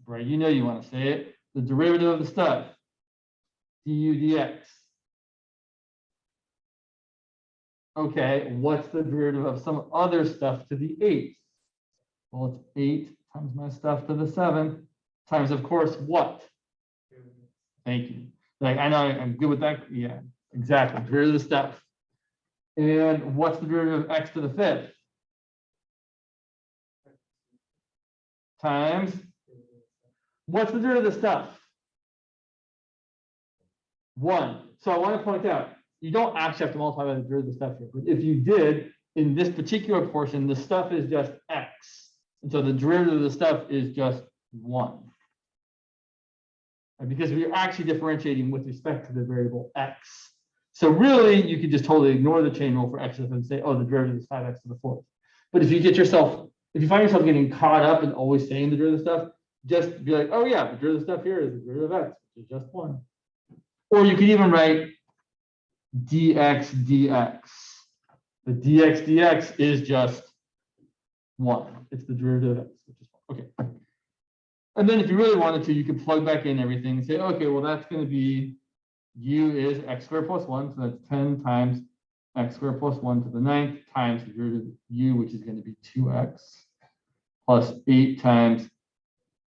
Right, you know you want to say it. The derivative of the stuff, du dx. Okay, what's the derivative of some other stuff to the 8th? Well, it's 8 times my stuff to the 7th times, of course, what? Thank you. Like, I know I'm good with that. Yeah, exactly. Derivative of the stuff. And what's the derivative of x to the 5th? Times. What's the derivative of the stuff? 1. So I want to point out, you don't actually have to multiply by the derivative of the stuff here. But if you did, in this particular portion, the stuff is just x. And so the derivative of the stuff is just 1. Right? Because we're actually differentiating with respect to the variable x. So really, you could just totally ignore the chain rule for x and say, oh, the derivative is 5x to the 4th. But if you find yourself getting caught up in always saying the derivative stuff, just be like, oh yeah, the derivative stuff here is the derivative of x, which is just 1. Or you could even write dx dx. The dx dx is just 1. It's the derivative of x, which is 1. Okay. And then if you really wanted to, you could plug back in everything and say, okay, well, that's going to be u is x squared plus 1. So that's 10 times x squared plus 1 to the 9th times the derivative of u, which is going to be 2x, plus 8 times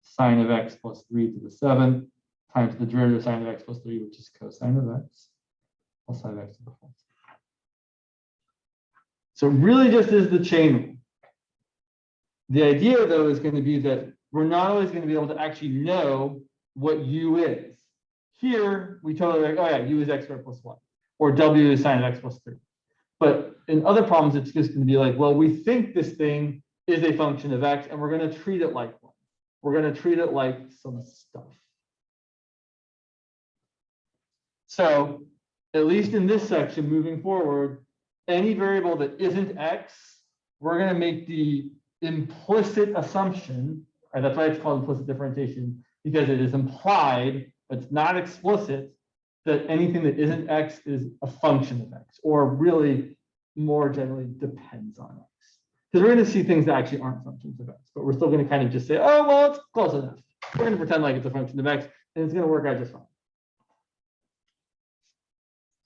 sine of x plus 3 to the 7th times the derivative of sine of x plus 3, which is cosine of x, plus sine of x to the 4th. So it really just is the chain rule. The idea, though, is going to be that we're not always going to be able to actually know what u is. Here, we totally like, oh yeah, u is x squared plus 1, or w is sine of x plus 3. But in other problems, it's just going to be like, well, we think this thing is a function of x, and we're going to treat it like one. We're going to treat it like some stuff. So at least in this section, moving forward, any variable that isn't x, we're going to make the implicit assumption, right? That's why it's called implicit differentiation, because it is implied, but it's not explicit, that anything that isn't x is a function of x, or really more generally depends on x. Because we're going to see things that actually aren't functions of x, but we're still going to kind of just say, oh, well, it's close enough. We're going to pretend like it's a function of x, and it's going to work out just fine.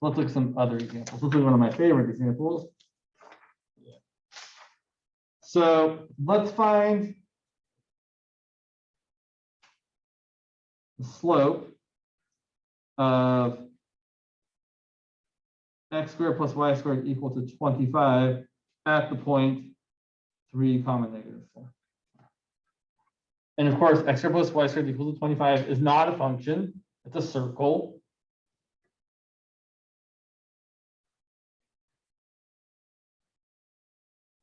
Let's look at some other examples. This is one of my favorite examples. So let's find the slope of x squared plus y squared equal to 25 at the point 3, -4. And of course, x squared plus y squared equal to 25 is not a function. It's a circle.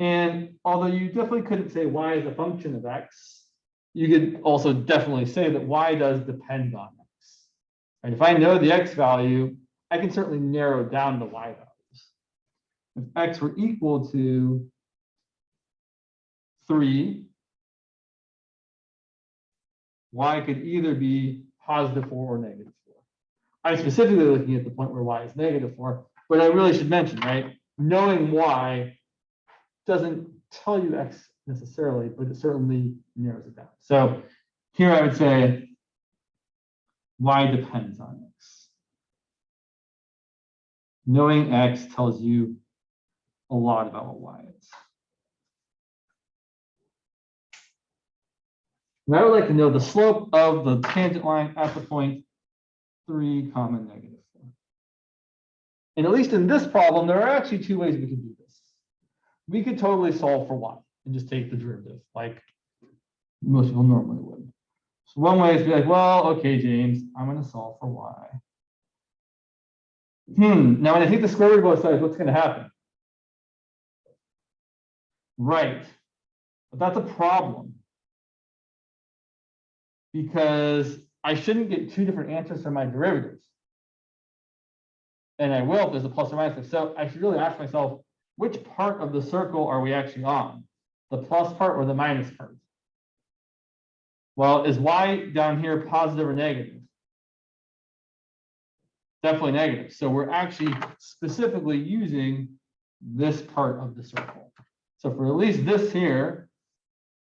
And although you definitely couldn't say y is a function of x, you could also definitely say that y does depend on x. And if I know the x value, I can certainly narrow down the y values. If x were equal to 3, y could either be +4 or -4. I'm specifically looking at the point where y is -4, but I really should mention, right? Knowing y doesn't tell you x necessarily, but it certainly narrows it down. So here I would say y depends on x. Knowing x tells you a lot about what y is. And I would like to know the slope of the tangent line at the point 3, -4. And at least in this problem, there are actually two ways we could do this. We could totally solve for y and just take the derivative like most people normally would. So one way is to be like, well, okay, James, I'm going to solve for y. Now when I take the square root of both sides, what's going to happen? Right. But that's a problem. Because I shouldn't get two different answers for my derivatives. And I will if there's a plus or minus. So I should really ask myself, which part of the circle are we actually on? The plus part or the minus part? Well, is y down here positive or negative? Definitely negative. So we're actually specifically using this part of the circle. So for at least this here,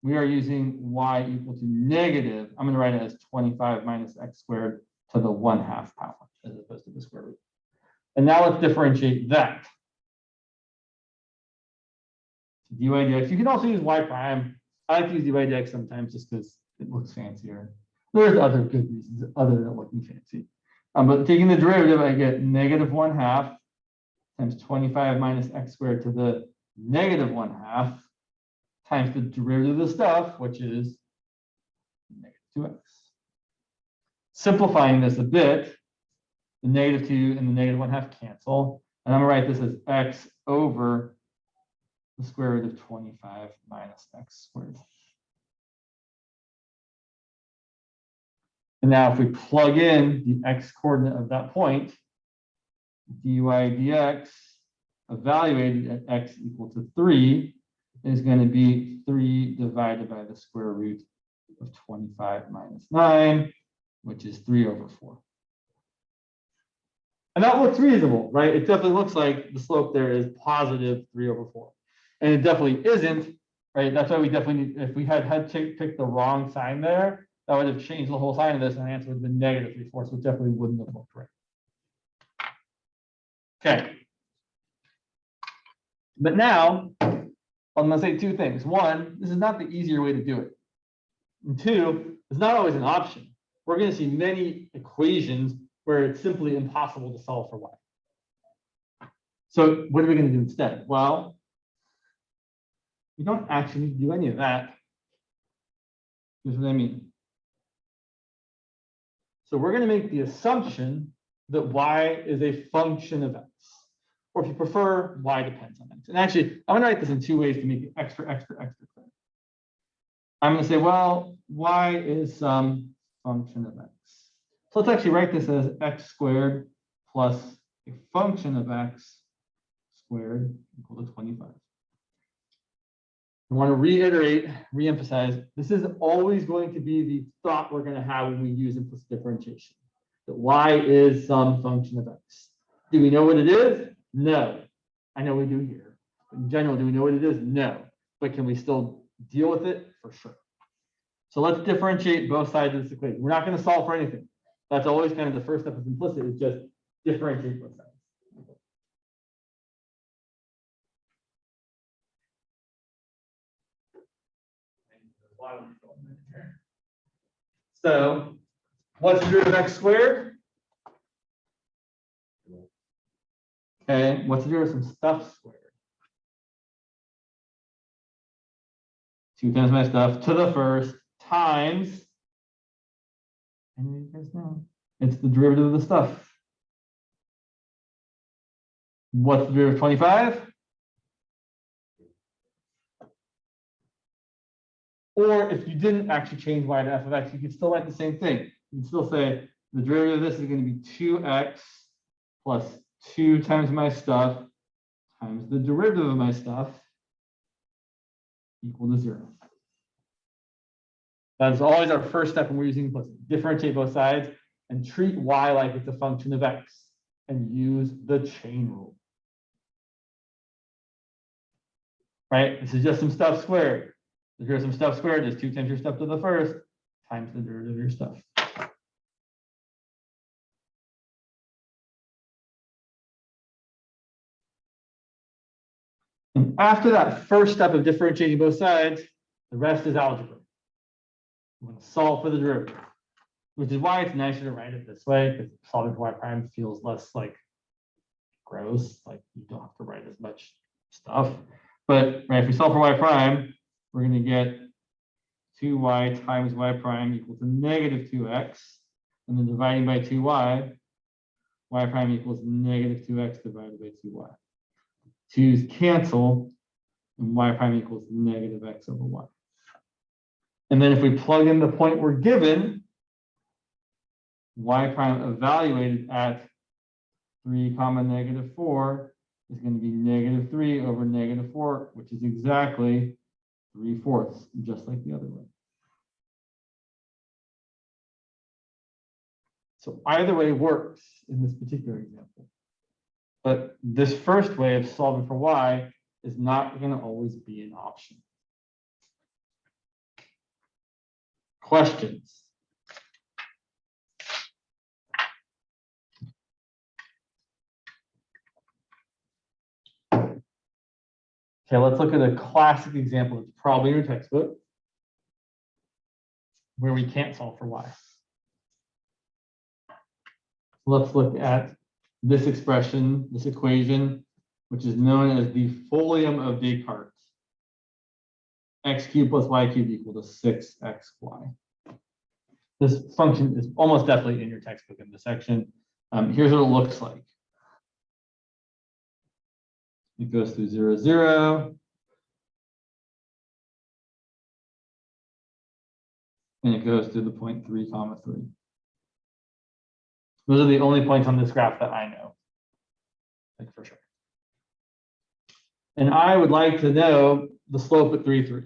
we are using y equal to negative. I'm going to write it as 25 minus x squared to the 1/2 power as opposed to the square root. And now let's differentiate that. dy dx. You can also use y prime. I like to use dy dx sometimes just because it looks fancier. There's other good reasons other than looking fancy. But taking the derivative, I get negative 1/2 times 25 minus x squared to the negative 1/2 times the derivative of the stuff, which is negative 2x. Simplifying this a bit, the -2 and the negative 1/2 cancel. And I'm going to write this as x over the square root of 25 minus x squared. And now if we plug in the x coordinate of that point, dy dx evaluated at x equal to 3 is going to be 3 divided by the square root of 25 minus 9, which is 3/4. And that looks reasonable, right? It definitely looks like the slope there is positive 3/4. And it definitely isn't, right? That's why we definitely need, if we had picked the wrong sign there, that would have changed the whole sign of this, and the answer would have been negative 3/4, so it definitely wouldn't have looked right. Okay. But now, I'm going to say two things. One, this is not the easier way to do it. And two, it's not always an option. We're going to see many equations where it's simply impossible to solve for y. So what are we going to do instead? Well, we don't actually need to do any of that. Here's what I mean. So we're going to make the assumption that y is a function of x. Or if you prefer, y depends on x. And actually, I'm going to write this in two ways to make it extra clear. I'm going to say, well, y is some function of x. So let's actually write this as x squared plus a function of x squared equal to 25. I want to reiterate, reemphasize, this is always going to be the thought we're going to have when we use implicit differentiation, that y is some function of x. Do we know what it is? No. I know we do here. But in general, do we know what it is? No. But can we still deal with it? For sure. So let's differentiate both sides of this equation. We're not going to solve for anything. That's always kind of the first step of implicit, is just differentiate both sides. So what's the root of x squared? Okay, what's the root of some stuff squared? 2 times my stuff to the first times, and you guys know, it's the derivative of the stuff. What's the derivative of 25? Or if you didn't actually change y to f of x, you could still write the same thing. You can still say the derivative of this is going to be 2x plus 2 times my stuff times the derivative of my stuff equal to 0. That's always our first step when we're using implicit. Differentiate both sides and treat y like it's a function of x and use the chain rule. Right? This is just some stuff squared. Here's some stuff squared. Just 2 times your stuff to the first times the derivative of your stuff. And after that first step of differentiating both sides, the rest is algebra. We're going to solve for the derivative, which is why it's nicer to write it this way, because solving for y prime feels less like gross, like you don't have to write as much stuff. But right, if we solve for y prime, we're going to get 2y times y prime equal to negative 2x, and then dividing by 2y, y prime equals negative 2x divided by 2y. 2's cancel, and y prime equals negative x over y. And then if we plug in the point we're given, y prime evaluated at 3 comma negative 4 is going to be negative 3 over negative 4, which is exactly 3/4, just like the other way. So either way works in this particular example. But this first way of solving for y is not going to always be an option. Questions? Okay, let's look at a classic example that's probably in your textbook where we can't solve for y. Let's look at this expression, this equation, which is known as the Folium of Descartes. X cubed plus y cubed equal to 6xy. This function is almost definitely in your textbook in this section. Here's what it looks like. It goes through 0, 0. And it goes through the point 3 comma 3. Those are the only points on this graph that I know, like for sure. And I would like to know the slope at 3, 3.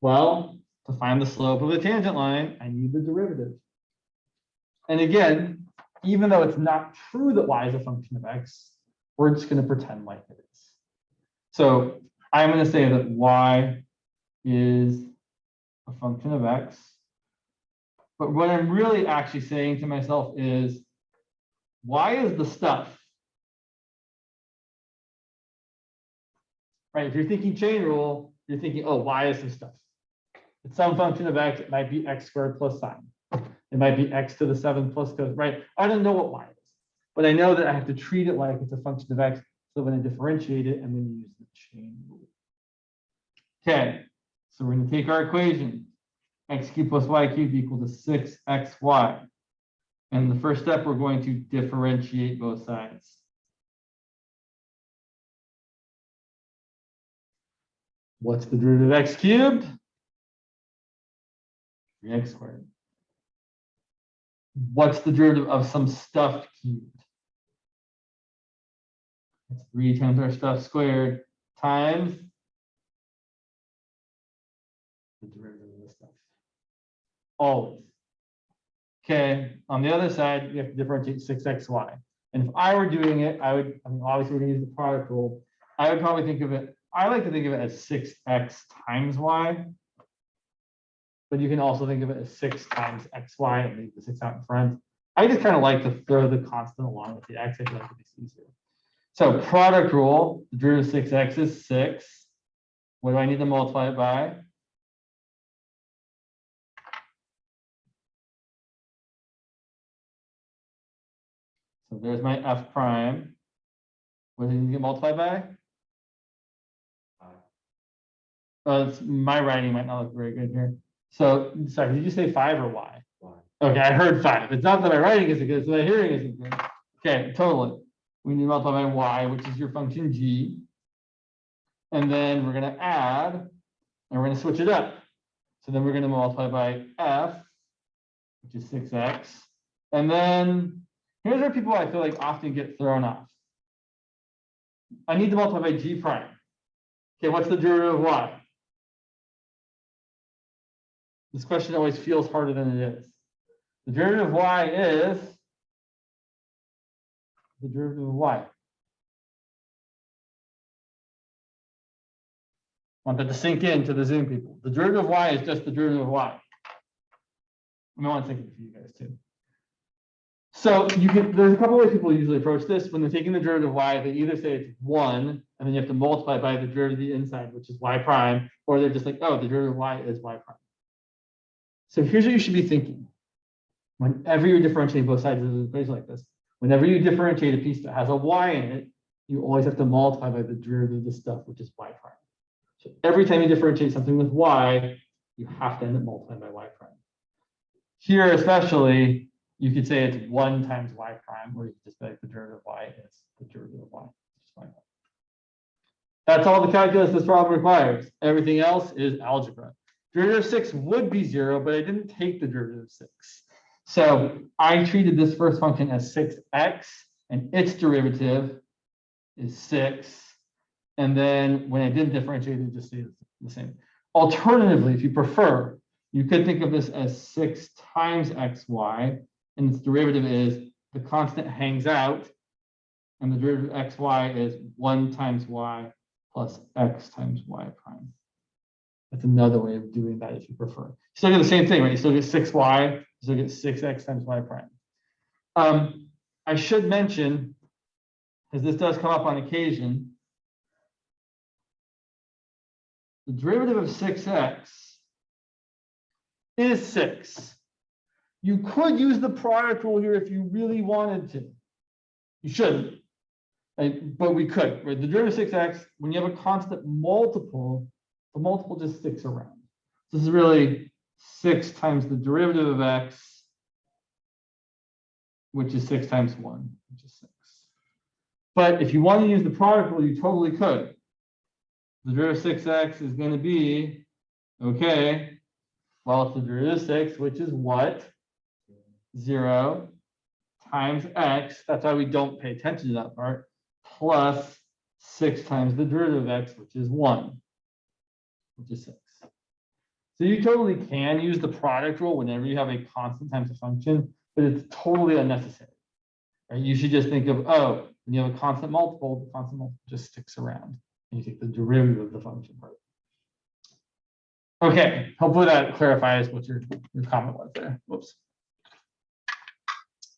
Well, to find the slope of a tangent line, I need the derivative. And again, even though it's not true that y is a function of x, we're just going to pretend like it is. So I'm going to say that y is a function of x. But what I'm really actually saying to myself is, y is the stuff. Right? If you're thinking chain rule, you're thinking, oh, y is some stuff. It's some function of x. It might be x squared plus sine. It might be x to the 7 plus cos, right? I don't know what y is, but I know that I have to treat it like it's a function of x. So when I differentiate it, I'm going to use the chain rule. Okay, so we're going to take our equation. X cubed plus y cubed equal to 6xy. And the first step, we're going to differentiate both sides. What's the derivative of x cubed? 3x squared. What's the derivative of some stuff cubed? It's 3 times our stuff squared times the derivative of this stuff. Always. Okay, on the other side, we have to differentiate 6xy. And if I were doing it, I mean, obviously we're going to use the product rule. I would probably think of it, I like to think of it as 6x times y. But you can also think of it as 6 times xy and leave the 6 out in front. I just kind of like to throw the constant along with the x. I feel like it makes it easier. So product rule, the derivative of 6x is 6. What do I need to multiply it by? So there's my f prime. What did you get multiplied by? My writing might not look very good here. So, sorry, did you say 5 or y? Okay, I heard 5. It's not that my writing isn't good, it's that my hearing isn't good. Okay, totally. We need to multiply by y, which is your function g. And then we're going to add, and we're going to switch it up. So then we're going to multiply by f, which is 6x. And then Here's where people I feel like often get thrown off. I need to multiply by g prime. Okay, what's the derivative of y? This question always feels harder than it is. The derivative of y is the derivative of y. I want that to sink in to the Zoom people. The derivative of y is just the derivative of y. I want to sink it for you guys too. So there's a couple ways people usually approach this. When they're taking the derivative of y, they either say it's 1, and then you have to multiply by the derivative inside, which is y prime, or they're just like, oh, the derivative of y is y prime. So here's what you should be thinking. Whenever you're differentiating both sides of the equation like this, whenever you differentiate a piece that has a y in it, you always have to multiply by the derivative of the stuff, which is y prime. So every time you differentiate something with y, you have to end up multiplying by y prime. Here especially, you could say it's 1 times y prime, or you could just be like the derivative of y is the derivative of y. That's all the calculus this problem requires. Everything else is algebra. Derivative of 6 would be 0, but I didn't take the derivative of 6. So I treated this first function as 6x, and its derivative is 6. And then when I didn't differentiate it, just stayed the same. Alternatively, if you prefer, you could think of this as 6 times xy, and its derivative is the constant hangs out, and the derivative of xy is 1 times y plus x times y prime. That's another way of doing that if you prefer. You still get the same thing, right? You still get 6y, you still get 6x times y prime. I should mention, because this does come up on occasion, the derivative of 6x is 6. You could use the product rule here if you really wanted to. You shouldn't, right? But we could, right? The derivative of 6x, when you have a constant multiple, the multiple just sticks around. This is really 6 times the derivative of x, which is 6 times 1, which is 6. But if you want to use the product rule, you totally could. The derivative of 6x is going to be, okay, well, it's the derivative of 6, which is what? 0 times x. That's why we don't pay attention to that part. Plus 6 times the derivative of x, which is 1, which is 6. So you totally can use the product rule whenever you have a constant times a function, but it's totally unnecessary. Right? You should just think of, oh, when you have a constant multiple, the constant multiple just sticks around, and you take the derivative of the function part. Okay, hopefully that clarifies what your comment was there. Whoops.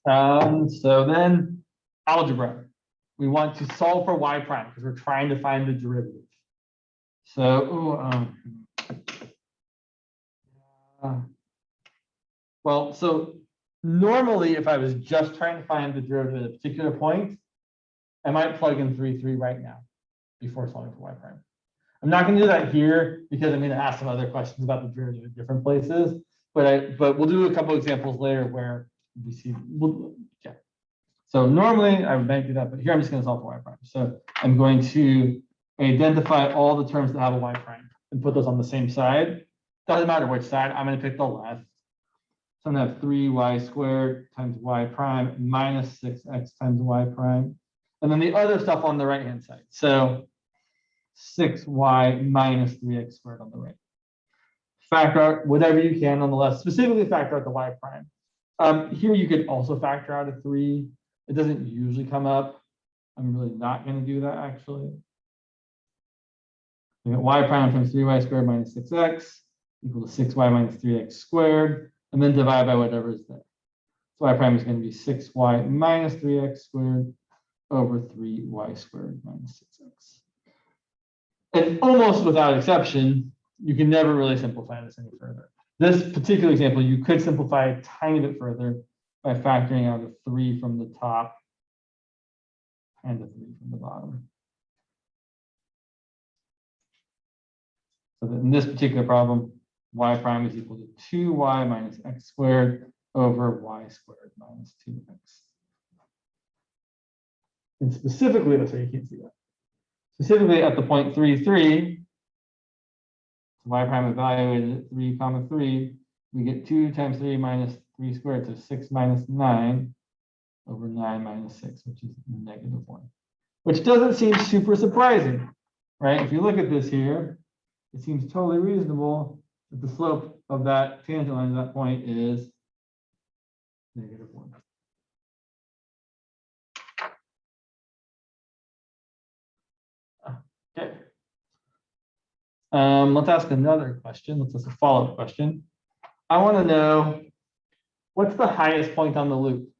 So then algebra. We want to solve for y prime because we're trying to find the derivative. So, well, so normally if I was just trying to find the derivative at a particular point, I might plug in 3 right now before solving for y prime. I'm not going to do that here because I'm going to ask some other questions about the derivative at different places, but we'll do a couple examples later where we see, yeah. So normally I might do that, but here I'm just going to solve for y prime. So I'm going to identify all the terms that have a y prime and put those on the same side. Doesn't matter which side, I'm going to pick the left. So I'm going to have 3y squared times y prime minus 6x times y prime. And then the other stuff on the right-hand side. So 6y minus 3x squared on the right. Factor out whatever you can on the left, specifically factor out the y prime. Here you could also factor out a 3. It doesn't usually come up. I'm really not going to do that actually. We got y prime times 3y squared minus 6x equal to 6y minus 3x squared, and then divide by whatever is there. So y prime is going to be 6y minus 3x squared over 3y squared minus 6x. And almost without exception, you can never really simplify this any further. This particular example, you could simplify a tiny bit further by factoring out a 3 from the top and a 3 from the bottom. So that in this particular problem, y prime is equal to 2y minus x squared over y squared minus 2x. And specifically, that's why you can't see that. Specifically at the point 3, 3, y prime evaluated at 3, 3, we get 2 times 3 minus 3 squared, so 6 minus 9. over 9 minus 6, which is -1, which doesn't seem super surprising, right? If you look at this here, it seems totally reasonable that the slope of that tangent line at that point is -1. Okay. Let's ask another question. Let's ask a follow-up question. I want to know, what's the highest point on the loop?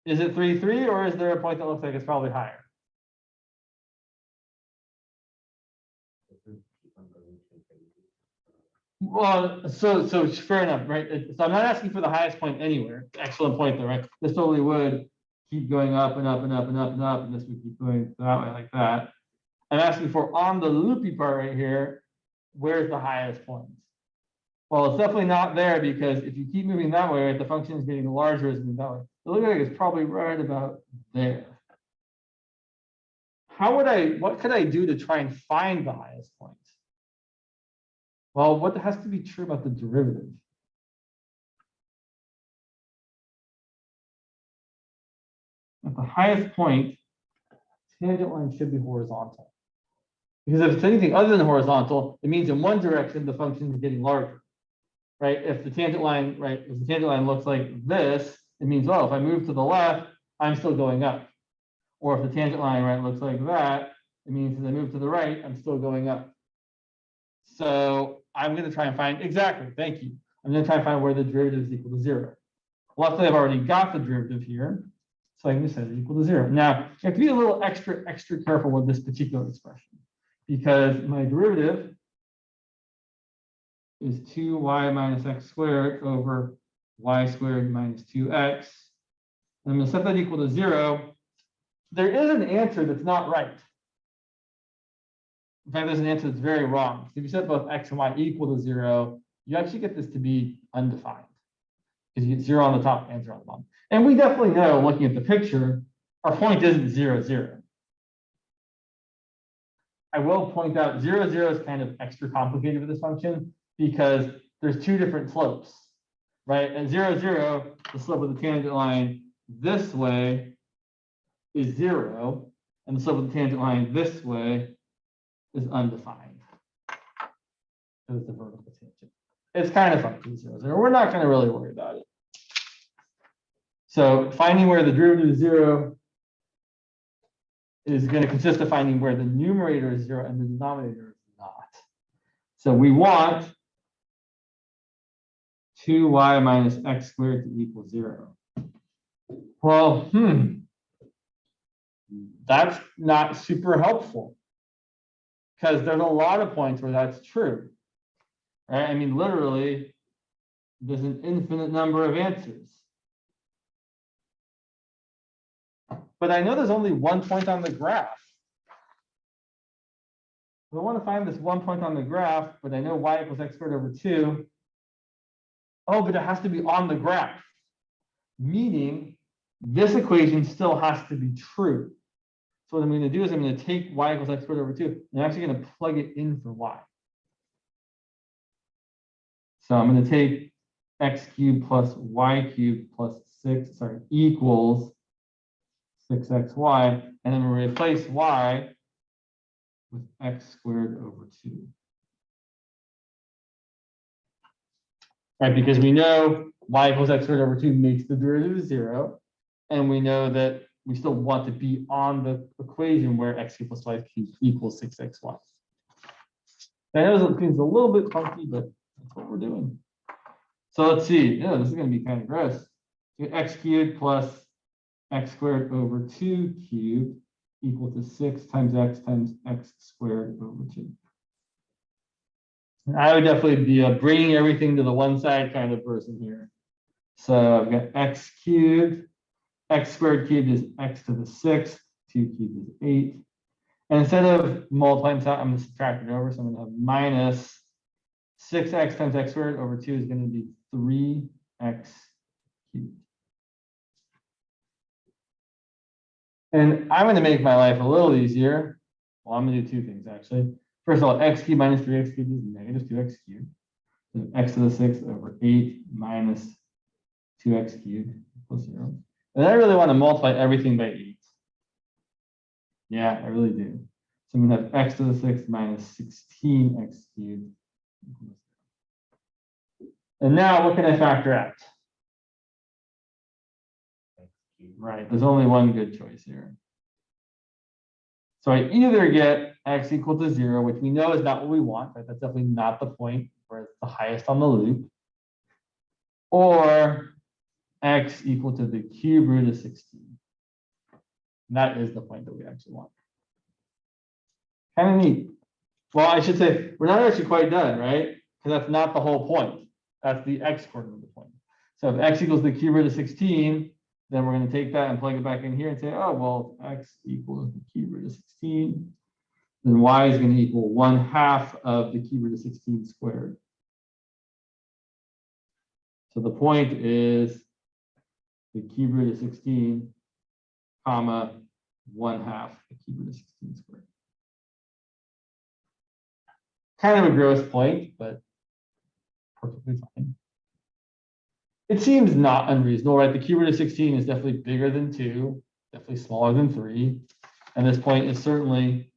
Is it 3, 3, or is there a point that looks like it's probably higher? Well, so fair enough, right? So I'm not asking for the highest point anywhere. Excellent point though, right? This totally would keep going up and up and up and up and up, and this would keep going that way like that. I'm asking for on the loopy part right here, where's the highest point? Well, it's definitely not there, because if you keep moving that way, right, the function is getting larger as you move that way. It looks like it's probably right about there. What could I do to try and find the highest point? Well, what has to be true about the derivative? At the highest point, tangent line should be horizontal. Because if it's anything other than horizontal, it means in one direction the function is getting larger, right? If the tangent line, looks like this, it means, well, if I move to the left, I'm still going up. Or if the tangent line, right, looks like that, it means as I move to the right, I'm still going up. So I'm going to try and find, exactly, thank you. I'm going to try and find where the derivative is equal to 0. Luckily, I've already got the derivative here, so I can just set it equal to 0. Now, you have to be a little extra careful with this particular expression, because my derivative is 2y minus x squared over y squared minus 2x. And I'm going to set that equal to 0. There is an answer that's not right. In fact, there's an answer that's very wrong. So if you set both x and y equal to 0, you actually get this to be undefined, because you get 0 on the top and 0 on the bottom. And we definitely know, looking at the picture, our point isn't 0, 0. I will point out 0, 0 is kind of extra complicated with this function, because there's two different slopes, right? At 0, 0, the slope of the tangent line this way is 0, and the slope of the tangent line this way is undefined. It's the vertical tangent. It's kind of funky, 0, 0. We're not going to really worry about it. So finding where the derivative is 0 is going to consist of finding where the numerator is 0 and the denominator is not. So we want 2y minus x squared to equal 0. Well, that's not super helpful, because there's a lot of points where that's true, right? I mean, literally, there's an infinite number of answers. But I know there's only one point on the graph. So I want to find this one point on the graph, but I know y equals x squared over 2. Oh, but it has to be on the graph, meaning this equation still has to be true. So what I'm going to do is I'm going to take y equals x squared over 2, and I'm actually going to plug it in for y. So I'm going to take x cubed plus y cubed plus 6, equals 6xy, and then we replace y with x squared over 2. Right, because we know y equals x squared over 2 makes the derivative 0, and we know that we still want to be on the equation where x cubed plus y cubed equals 6xy. I know it seems a little bit funky, but that's what we're doing. So let's see. Yeah, this is going to be kind of gross. So x cubed plus x squared over 2 cubed equal to 6 times x squared over 2. And I would definitely be bringing everything to the one side kind of person here. So I've got x cubed, x squared cubed is x to the 6, 2 cubed is 8. And instead of multiplying this out, I'm going to subtract it over. So I'm going to have minus 6x times x squared over 2 is going to be 3x cubed. And I'm going to make my life a little easier. Well, I'm going to do two things, actually. First of all, x cubed minus 3x cubed is negative 2x cubed. So x to the 6 over 8 minus 2x cubed equals 0. And I really want to multiply everything by 8. Yeah, I really do. So I'm going to have x to the 6th minus 16x cubed. And now what can I factor out? Right, there's only one good choice here. So I either get x equal to 0, which we know is not what we want, right? That's definitely not the point where it's the highest on the loop, or x equal to the cube root of 16. And that is the point that we actually want. Kind of neat. Well, I should say we're not actually quite done, right? Because that's not the whole point. That's the x coordinate of the point. So if x equals the cube root of 16, then we're going to take that and plug it back in here and say, oh, well, x equals the cube root of 16. Then y is going to equal 1/2 of the cube root of 16 squared. So the point is the cube root of 16, comma, 1/2 the cube root of 16 squared. Kind of a gross point, but perfectly fine. It seems not unreasonable, right? The cube root of 16 is definitely bigger than 2, definitely smaller than 3. And this point is certainly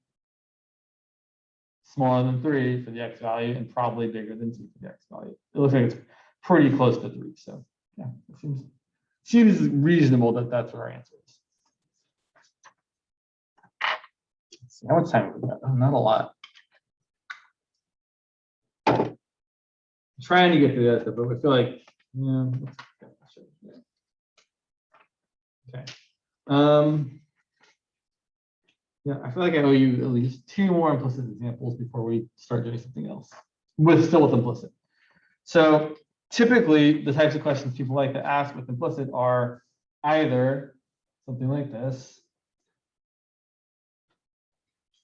smaller than 3 for the x value and probably bigger than 2 for the x value. It looks like it's pretty close to 3. So yeah, it seems reasonable that that's what our answer is. Let's see, how much time have we got? Oh, not a lot. I'm trying to get through that stuff, but I feel like, yeah. Okay. Yeah, I feel like I owe you at least 2 more implicit examples before we start doing something else still with implicit. So typically the types of questions people like to ask with implicit are either something like this: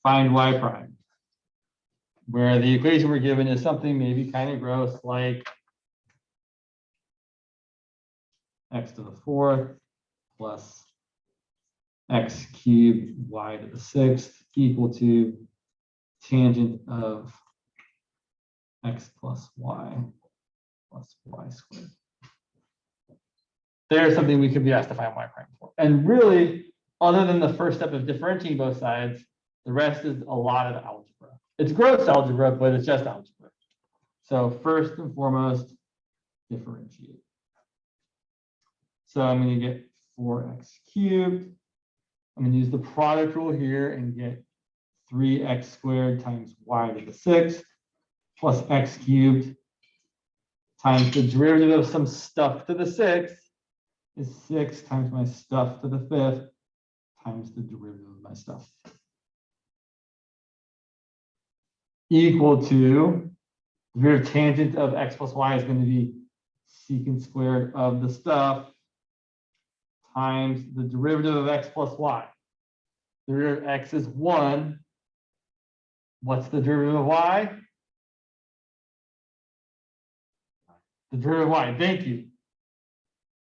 find y prime, where the equation we're given is something maybe kind of gross like x to the 4th plus x cubed y to the 6th equal to tangent of x plus y squared. There's something we could be asked to find y prime for. And really, other than the first step of differentiating both sides, the rest is a lot of algebra. It's gross algebra, but it's just algebra. So first and foremost, differentiate. So I'm going to get 4x cubed. I'm going to use the product rule here and get 3x squared times y to the 6th plus x cubed times the derivative of some stuff to the 6th is 6 times my stuff to the 5th times the derivative of my stuff. Equal to the derivative tangent of x plus y is going to be secant squared of the stuff times the derivative of x plus y. The derivative of x is 1. What's the derivative of y? The derivative of y, thank you.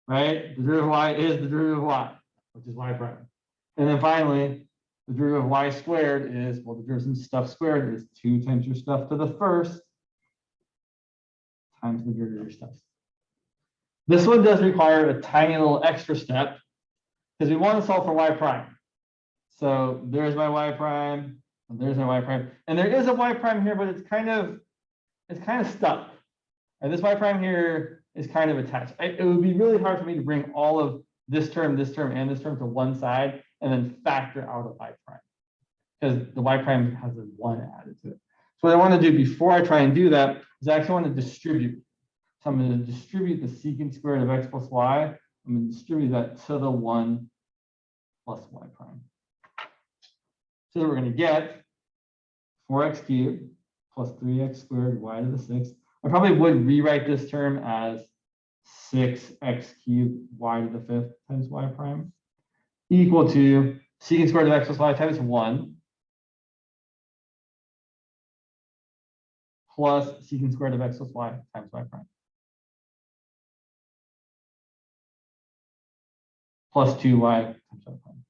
Right? The derivative of y is the derivative of y, which is y prime. And then finally, the derivative of y squared is, well, the derivative of stuff squared is 2 times your stuff to the 1st times the derivative of your stuff. This one does require a tiny little extra step because we want to solve for y prime. So there's my y prime, and there's my y prime. And there is a y prime here, but it's kind of stuck. And this y prime here is kind of attached. It would be really hard for me to bring all of this term, and this term to one side and then factor out a y prime because the y prime has a 1 added to it. So what I want to do before I try and do that is I actually want to distribute. So I'm going to distribute the secant squared of x plus y. I'm going to distribute that to the 1 plus y prime. So we're going to get 4x cubed plus 3x squared y to the 6th. I probably would rewrite this term as 6x cubed y to the 5th times y prime equal to secant squared of x plus y times 1 plus secant squared of x plus y times y prime plus 2y times y prime.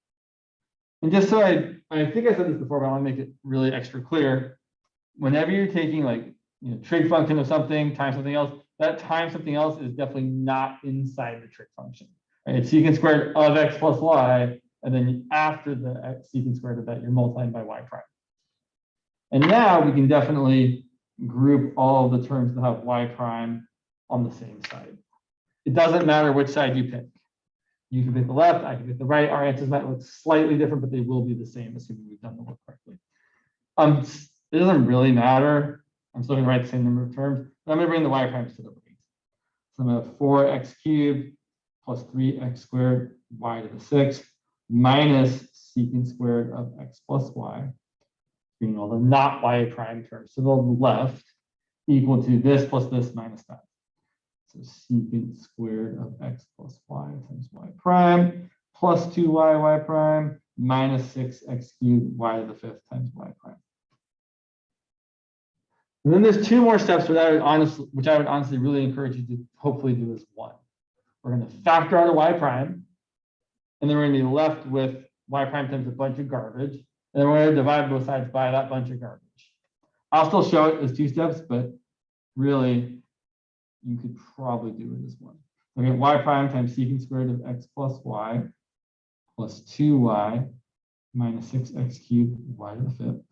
And just so I think I said this before, but I want to make it really extra clear. Whenever you're taking like trig function of something times something else, that times something else is definitely not inside the trig function. Right? It's secant squared of x plus y, and then after the x secant squared of that, you're multiplying by y prime. And now we can definitely group all of the terms that have y prime on the same side. It doesn't matter which side you pick. You can pick the left, I can pick the right. Our answers might look slightly different, but they will be the same, assuming we've done the work correctly. It doesn't really matter. I'm still going to write the same number of terms, but I'm going to bring the y primes to the right. So I'm going to have 4x cubed plus 3x squared y to the 6th minus secant squared of x plus y, bringing all the not y prime terms to the left, equal to this plus this minus that. So secant squared of x plus y times y prime plus 2y y prime minus 6x cubed y to the 5th times y prime. And then there's two more steps which I would honestly really encourage you to hopefully do as one. We're going to factor out a y prime, and then we're going to be left with y prime times a bunch of garbage, and then we're going to divide both sides by that bunch of garbage. I'll still show it as two steps, but really, you could probably do it as one. Okay, y prime times secant squared of x plus y plus 2y minus 6x cubed y to the 5th.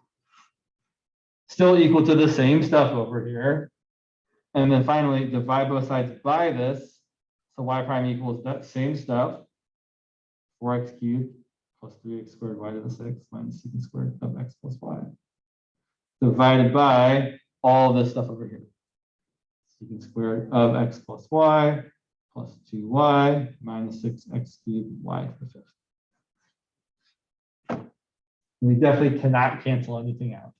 Still equal to the same stuff over here. And then finally, divide both sides by this. So y prime equals that same stuff, 4x cubed plus 3x squared y to the 6th minus secant squared of x plus y. Divided by all this stuff over here. Secant squared of x plus y plus 2y minus 6x cubed y to the 5th. We definitely cannot cancel anything out.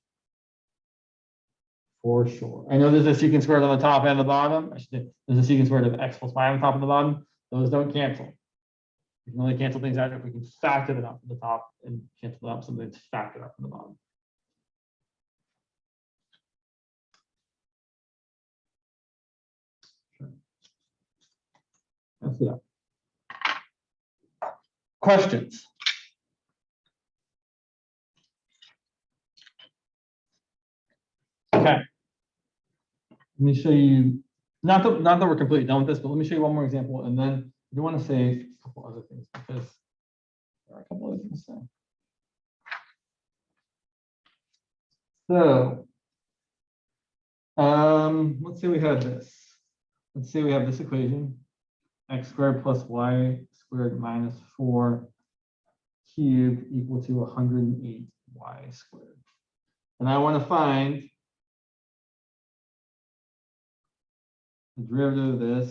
For sure. I know there's a secant squared on the top and the bottom. There's a secant squared of x plus y on the top and the bottom. Those don't cancel. We can only cancel things out if we can factor them up from the top and cancel out something that's factored up from the bottom. Sure. That's it up. Questions? Okay. Let me show you, not that we're completely done with this, but let me show you one more example, and then I do want to say a couple other things because there are a couple other things to say. So, let's say we have this. Let's say we have this equation, x squared plus y squared minus 4 cubed equal to 108y squared. And I want to find the derivative of this,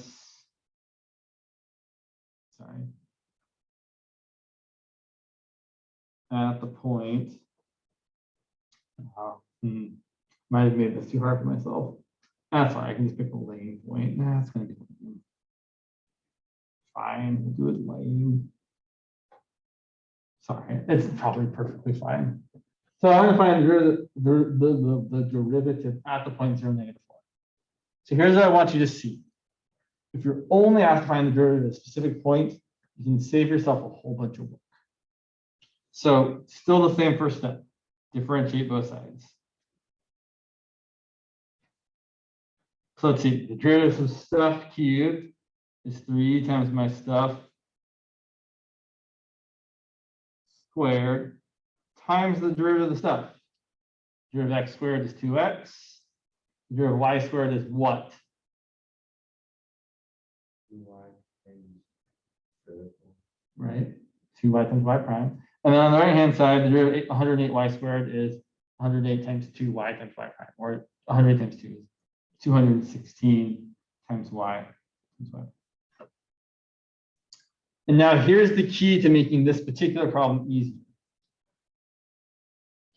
at the point, might have made this too hard for myself. That's fine, I can just pick a lame point. Nah, it's going to be fine, we'll do it lame. Sorry, it's probably perfectly fine. So I'm going to find the derivative at the point 0, -4. So here's what I want you to see. If you're only asked to find the derivative at a specific point, you can save yourself a whole bunch of work. So still the same first step, differentiate both sides. So let's see, the derivative of stuff cubed is 3 times my stuff squared times the derivative of the stuff. Derivative of x squared is 2x. Derivative of y squared is what? Right? 2y times y prime. And then on the right hand side, the derivative of 108y squared is 108 times 2y times y prime, or 108 times 2 is 216 times y times y. And now here's the key to making this particular problem easy.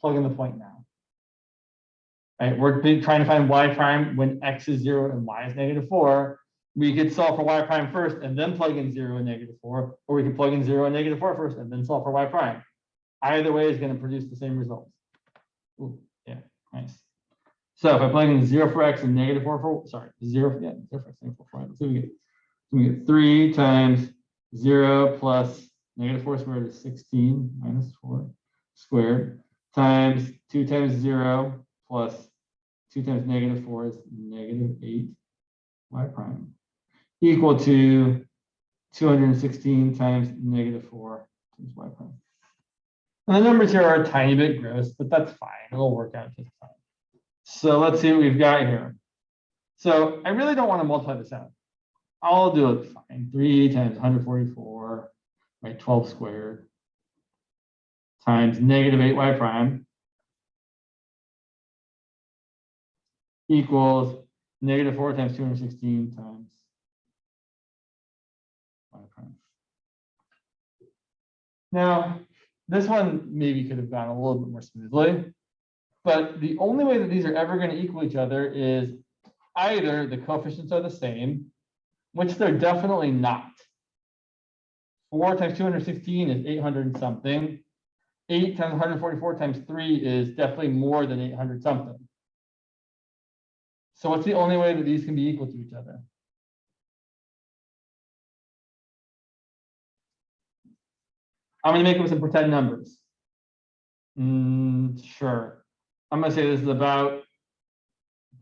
Plug in the point now. Right, we're trying to find y prime when x is 0 and y is -4. We could solve for y prime first and then plug in 0 and -4, or we can plug in 0 and -4 first and then solve for y prime. Either way is going to produce the same results. Ooh, yeah, nice. So if I plug in 0 for x and -4 for, sorry, 0 for x, -4 for y, so we get 3 times 0 plus -4 squared is 16 minus 4 squared times 2 times 0 plus 2 times -4 is -8 y prime equal to 216 times -4 times y prime. And the numbers here are a tiny bit gross, but that's fine. It'll work out just fine. So let's see what we've got here. So I really don't want to multiply this out. I'll do it fine. 3 times 144 by 12 squared times -8y prime equals -4 times 216 times y prime. Now, this one maybe could have gone a little bit more smoothly, but the only way that these are ever going to equal each other is either the coefficients are the same, which they're definitely not. 4 times 216 is 800 and something. 8 times 144 times 3 is definitely more than 800 something. So what's the only way that these can be equal to each other? I'm going to make up some pretend numbers. Sure. I'm going to say this is about,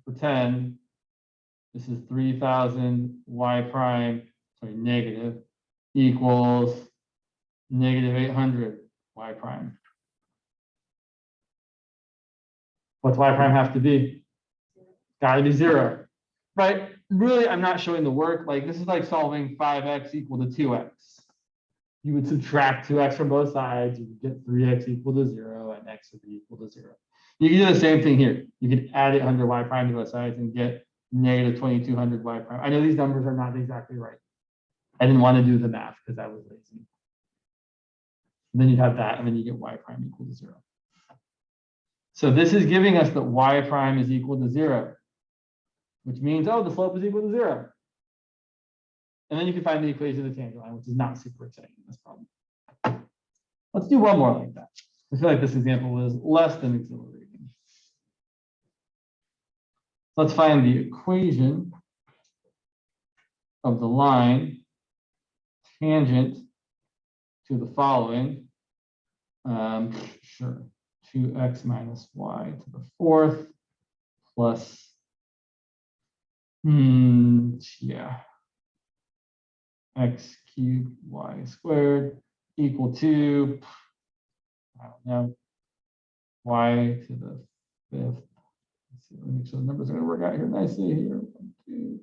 pretend, this is 3000 y prime, sorry, negative, equals -800 y prime. What's y prime have to be? Got to be 0, right? Really, I'm not showing the work. Like this is like solving 5x equal to 2x. You would subtract 2x from both sides. You would get 3x equal to 0, and x would be equal to 0. You can do the same thing here. You can add 800 y prime to both sides and get -2200 y prime. I know these numbers are not exactly right. I didn't want to do the math because I was lazy. And then you have that, and then you get y prime equal to 0. So this is giving us that y prime is equal to 0, which means, oh, the slope is equal to 0. And then you can find the equation of the tangent line, which is not super exciting in this problem. Let's do one more like that. I feel like this example is less than exhilarating. Let's find the equation of the line tangent to the following. Sure, 2x minus y to the 4th plus, yeah, x cubed y squared equal to, I don't know, y to the 5th. Let's see, let me make sure the numbers are going to work out here nicely here. 1, 2,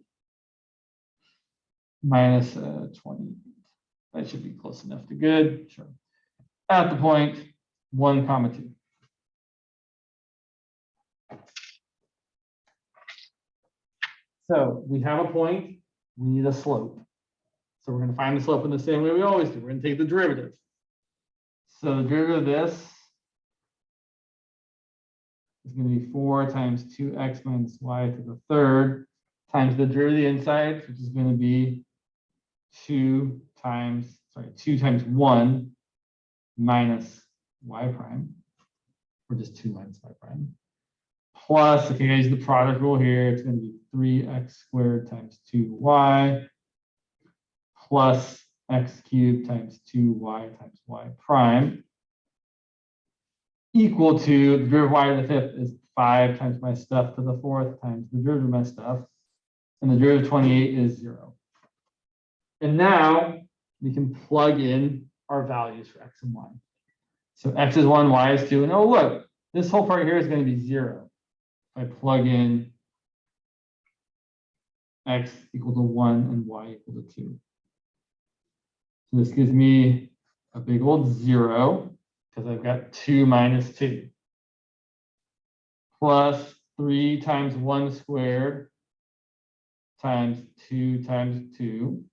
minus 20. That should be close enough to good. Sure. At the point 1, 2. So we have a point, we need a slope. So we're going to find the slope in the same way we always do. We're going to take the derivative. So the derivative of this is going to be 4 times 2x minus y to the 3rd times the derivative of the inside, which is going to be 2 times 1 minus y prime, or just 2 minus y prime. Plus, okay, I use the product rule here. It's going to be 3x squared times 2y plus x cubed times 2y times y prime equal to the derivative of y to the 5th is 5 times my stuff to the 4th times the derivative of my stuff. And the derivative of 28 is 0. And now we can plug in our values for x and y. So x is 1, y is 2. And oh, look, this whole part here is going to be 0. I plug in x equal to 1 and y equal to 2. So this gives me a big old 0 because I've got 2 minus 2 plus 3 times 1 squared times 2 times 2.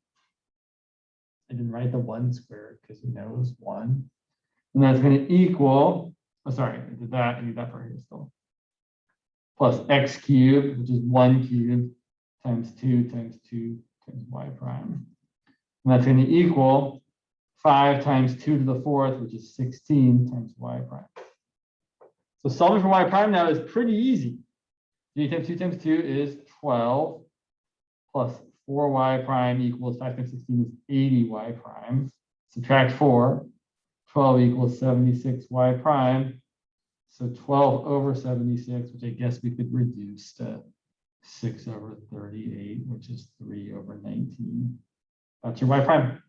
I didn't write the 1 squared because we know it was 1. And that's going to equal, oh, sorry, I did that. I need that part here still. Plus x cubed, which is 1 cubed, times 2 times 2 times y prime. And that's going to equal 5 times 2 to the 4th, which is 16 times y prime. So solving for y prime now is pretty easy. 3 times 2 times 2 is 12, plus 4y prime equals 5 times 16 is 80y prime. Subtract 4, 12 equals 76y prime. So 12 over 76, which I guess we could reduce to 6 over 38, which is 3 over 19. That's your y prime.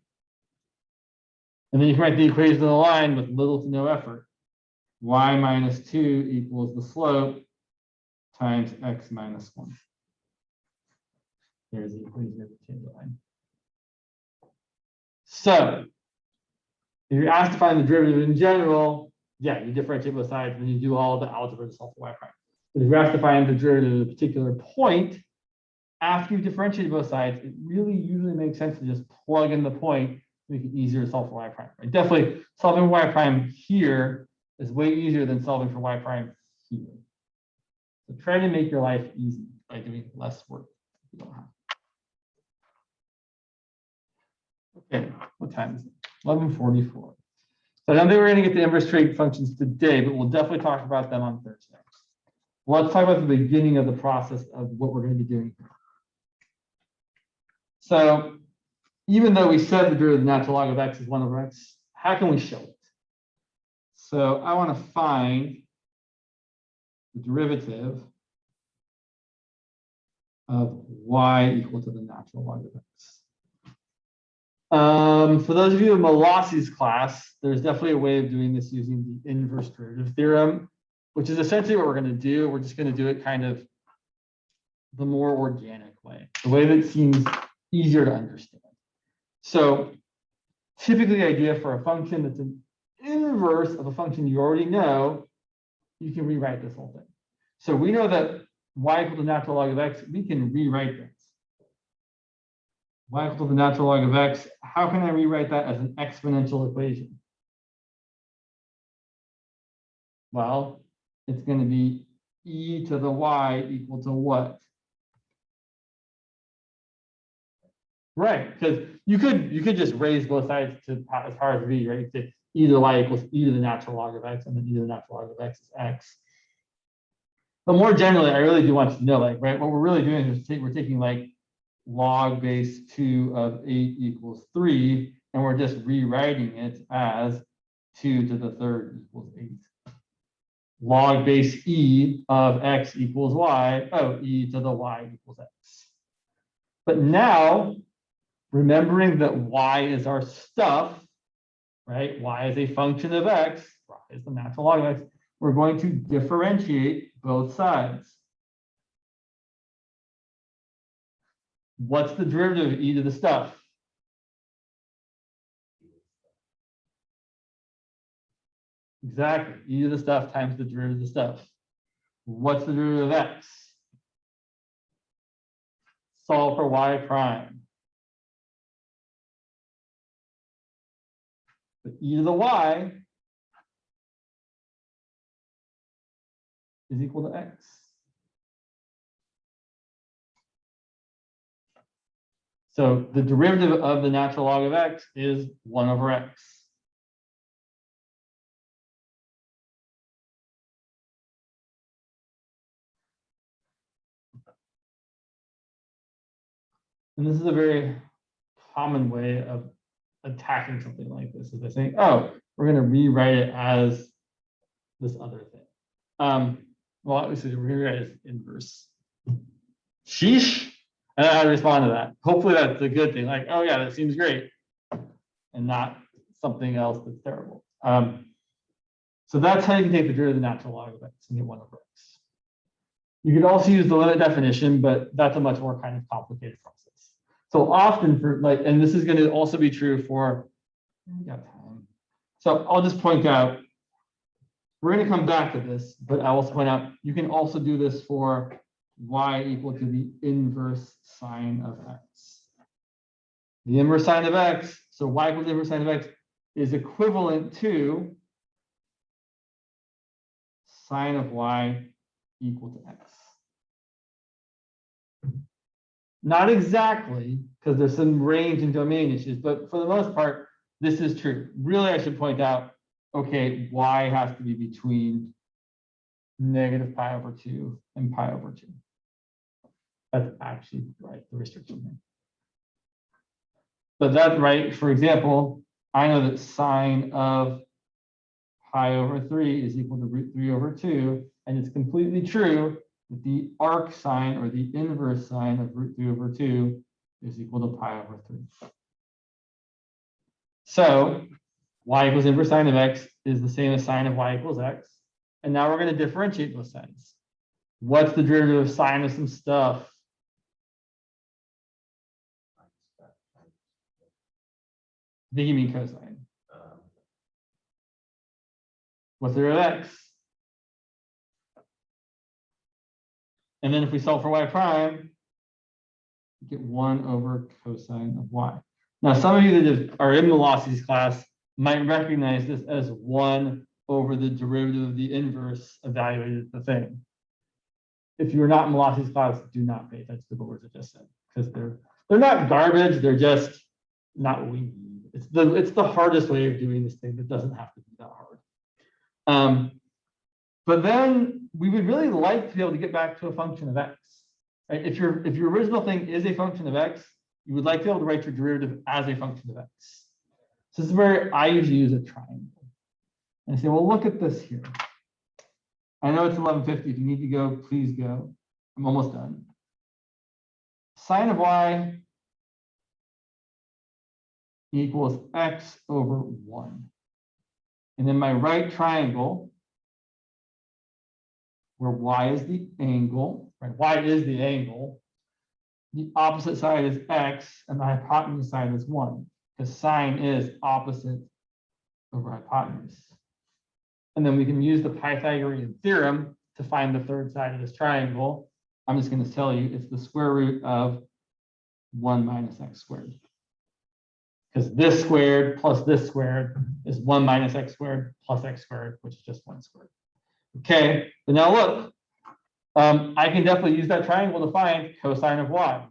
And then you can write the equation of the line with little to no effort. Y minus 2 equals the slope times x minus 1. Here's the equation of the tangent line. So if you're asked to find the derivative in general, yeah, you differentiate both sides and you do all the algebra to solve for y prime. But if you're asked to find the derivative at a particular point, after you've differentiated both sides, it really usually makes sense to just plug in the point to make it easier to solve for y prime. Right? Definitely solving y prime here is way easier than solving for y prime here. So try to make your life easy by doing less work if you don't have. Okay, what time is it? 11:44. So I don't think we're going to get the inverse trig functions today, but we'll definitely talk about them on Thursday. Let's talk about the beginning of the process of what we're going to be doing here. So even though we said the derivative of the natural log of x is 1 over x, how can we show it? So I want to find the derivative of y equal to the natural log of x. For those of you in Molossi's class, there's definitely a way of doing this using the inverse derivative theorem, which is essentially what we're going to do. We're just going to do it kind of the more organic way, the way that seems easier to understand. So typically the idea for a function that's an inverse of a function you already know, you can rewrite this whole thing. So we know that y equal to the natural log of x, we can rewrite this. Y equal to the natural log of x, how can I rewrite that as an exponential equation? Well, it's going to be e to the y equal to what? Right, because you could just raise both sides to as far as v, right? To e to the y equals e to the natural log of x, and then e to the natural log of x is x. But more generally, I really do want you to know, like, right, what we're really doing is we're taking like log base 2 of 8 equals 3, and we're just rewriting it as 2 to the third equals 8. Log base e of x equals y, oh, e to the y equals x. But now, remembering that y is our stuff, right? Y is a function of x, y is the natural log of x. We're going to differentiate both sides. What's the derivative of e to the stuff? Exactly, e to the stuff times the derivative of the stuff. What's the derivative of x? Solve for y prime. But e to the y is equal to x. So the derivative of the natural log of x is 1 over x. And this is a very common way of attacking something like this, is by saying, oh, we're going to rewrite it as this other thing. Well, obviously, we're going to rewrite it as inverse. Sheesh. I don't know how to respond to that. Hopefully that's a good thing. Like, oh yeah, that seems great. And not something else that's terrible. So that's how you can take the derivative of the natural log of x and get 1 over x. You could also use the limit definition, but that's a much more kind of complicated process. So often for like, and this is going to also be true for, we got time. So I'll just point out, we're going to come back to this, but I also point out, you can also do this for y equal to the inverse sine of x. The inverse sine of x, so y equals the inverse sine of x is equivalent to sine of y equal to x. Not exactly, because there's some range and domain issues, but for the most part, this is true. Really, I should point out, okay, y has to be between negative pi over 2 and pi over 2. That's actually right, the restriction here. But that's right. For example, I know that sine of pi over 3 is equal to root 3 over 2. And it's completely true that the arc sine or the inverse sine of root 3 over 2 is equal to pi over 3. So y equals inverse sine of x is the same as sine of y equals x. And now we're going to differentiate those signs. What's the derivative of sine of some stuff? I think you mean cosine. What's the derivative of x? And then if we solve for y prime, we get 1 over cosine of y. Now, some of you that are in the velocities class might recognize this as 1 over the derivative of the inverse evaluated the thing. If you're not in velocities class, do not pay attention to the words I just said, because they're not garbage, they're just not what we need. It's the hardest way of doing this thing that doesn't have to be that hard. But then we would really like to be able to get back to a function of x. Right? If your original thing is a function of x, you would like to be able to write your derivative as a function of x. So this is where I usually use a triangle. And I say, well, look at this here. I know it's 11:50. If you need to go, please go. I'm almost done. Sine of y equals x over 1. And then my right triangle, where y is the angle, right? Y is the angle. The opposite side is x, and the hypotenuse side is 1, because sine is opposite over hypotenuse. And then we can use the Pythagorean theorem to find the third side of this triangle. I'm just going to tell you it's the square root of 1 minus x squared. Because this squared plus this squared is 1 minus x squared plus x squared, which is just 1 squared. Okay, but now look, I can definitely use that triangle to find cosine of y.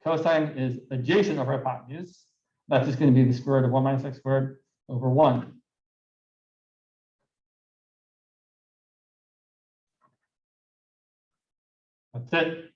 Cosine is adjacent over hypotenuse. That's just going to be the square root of 1 minus x squared over 1. That's it.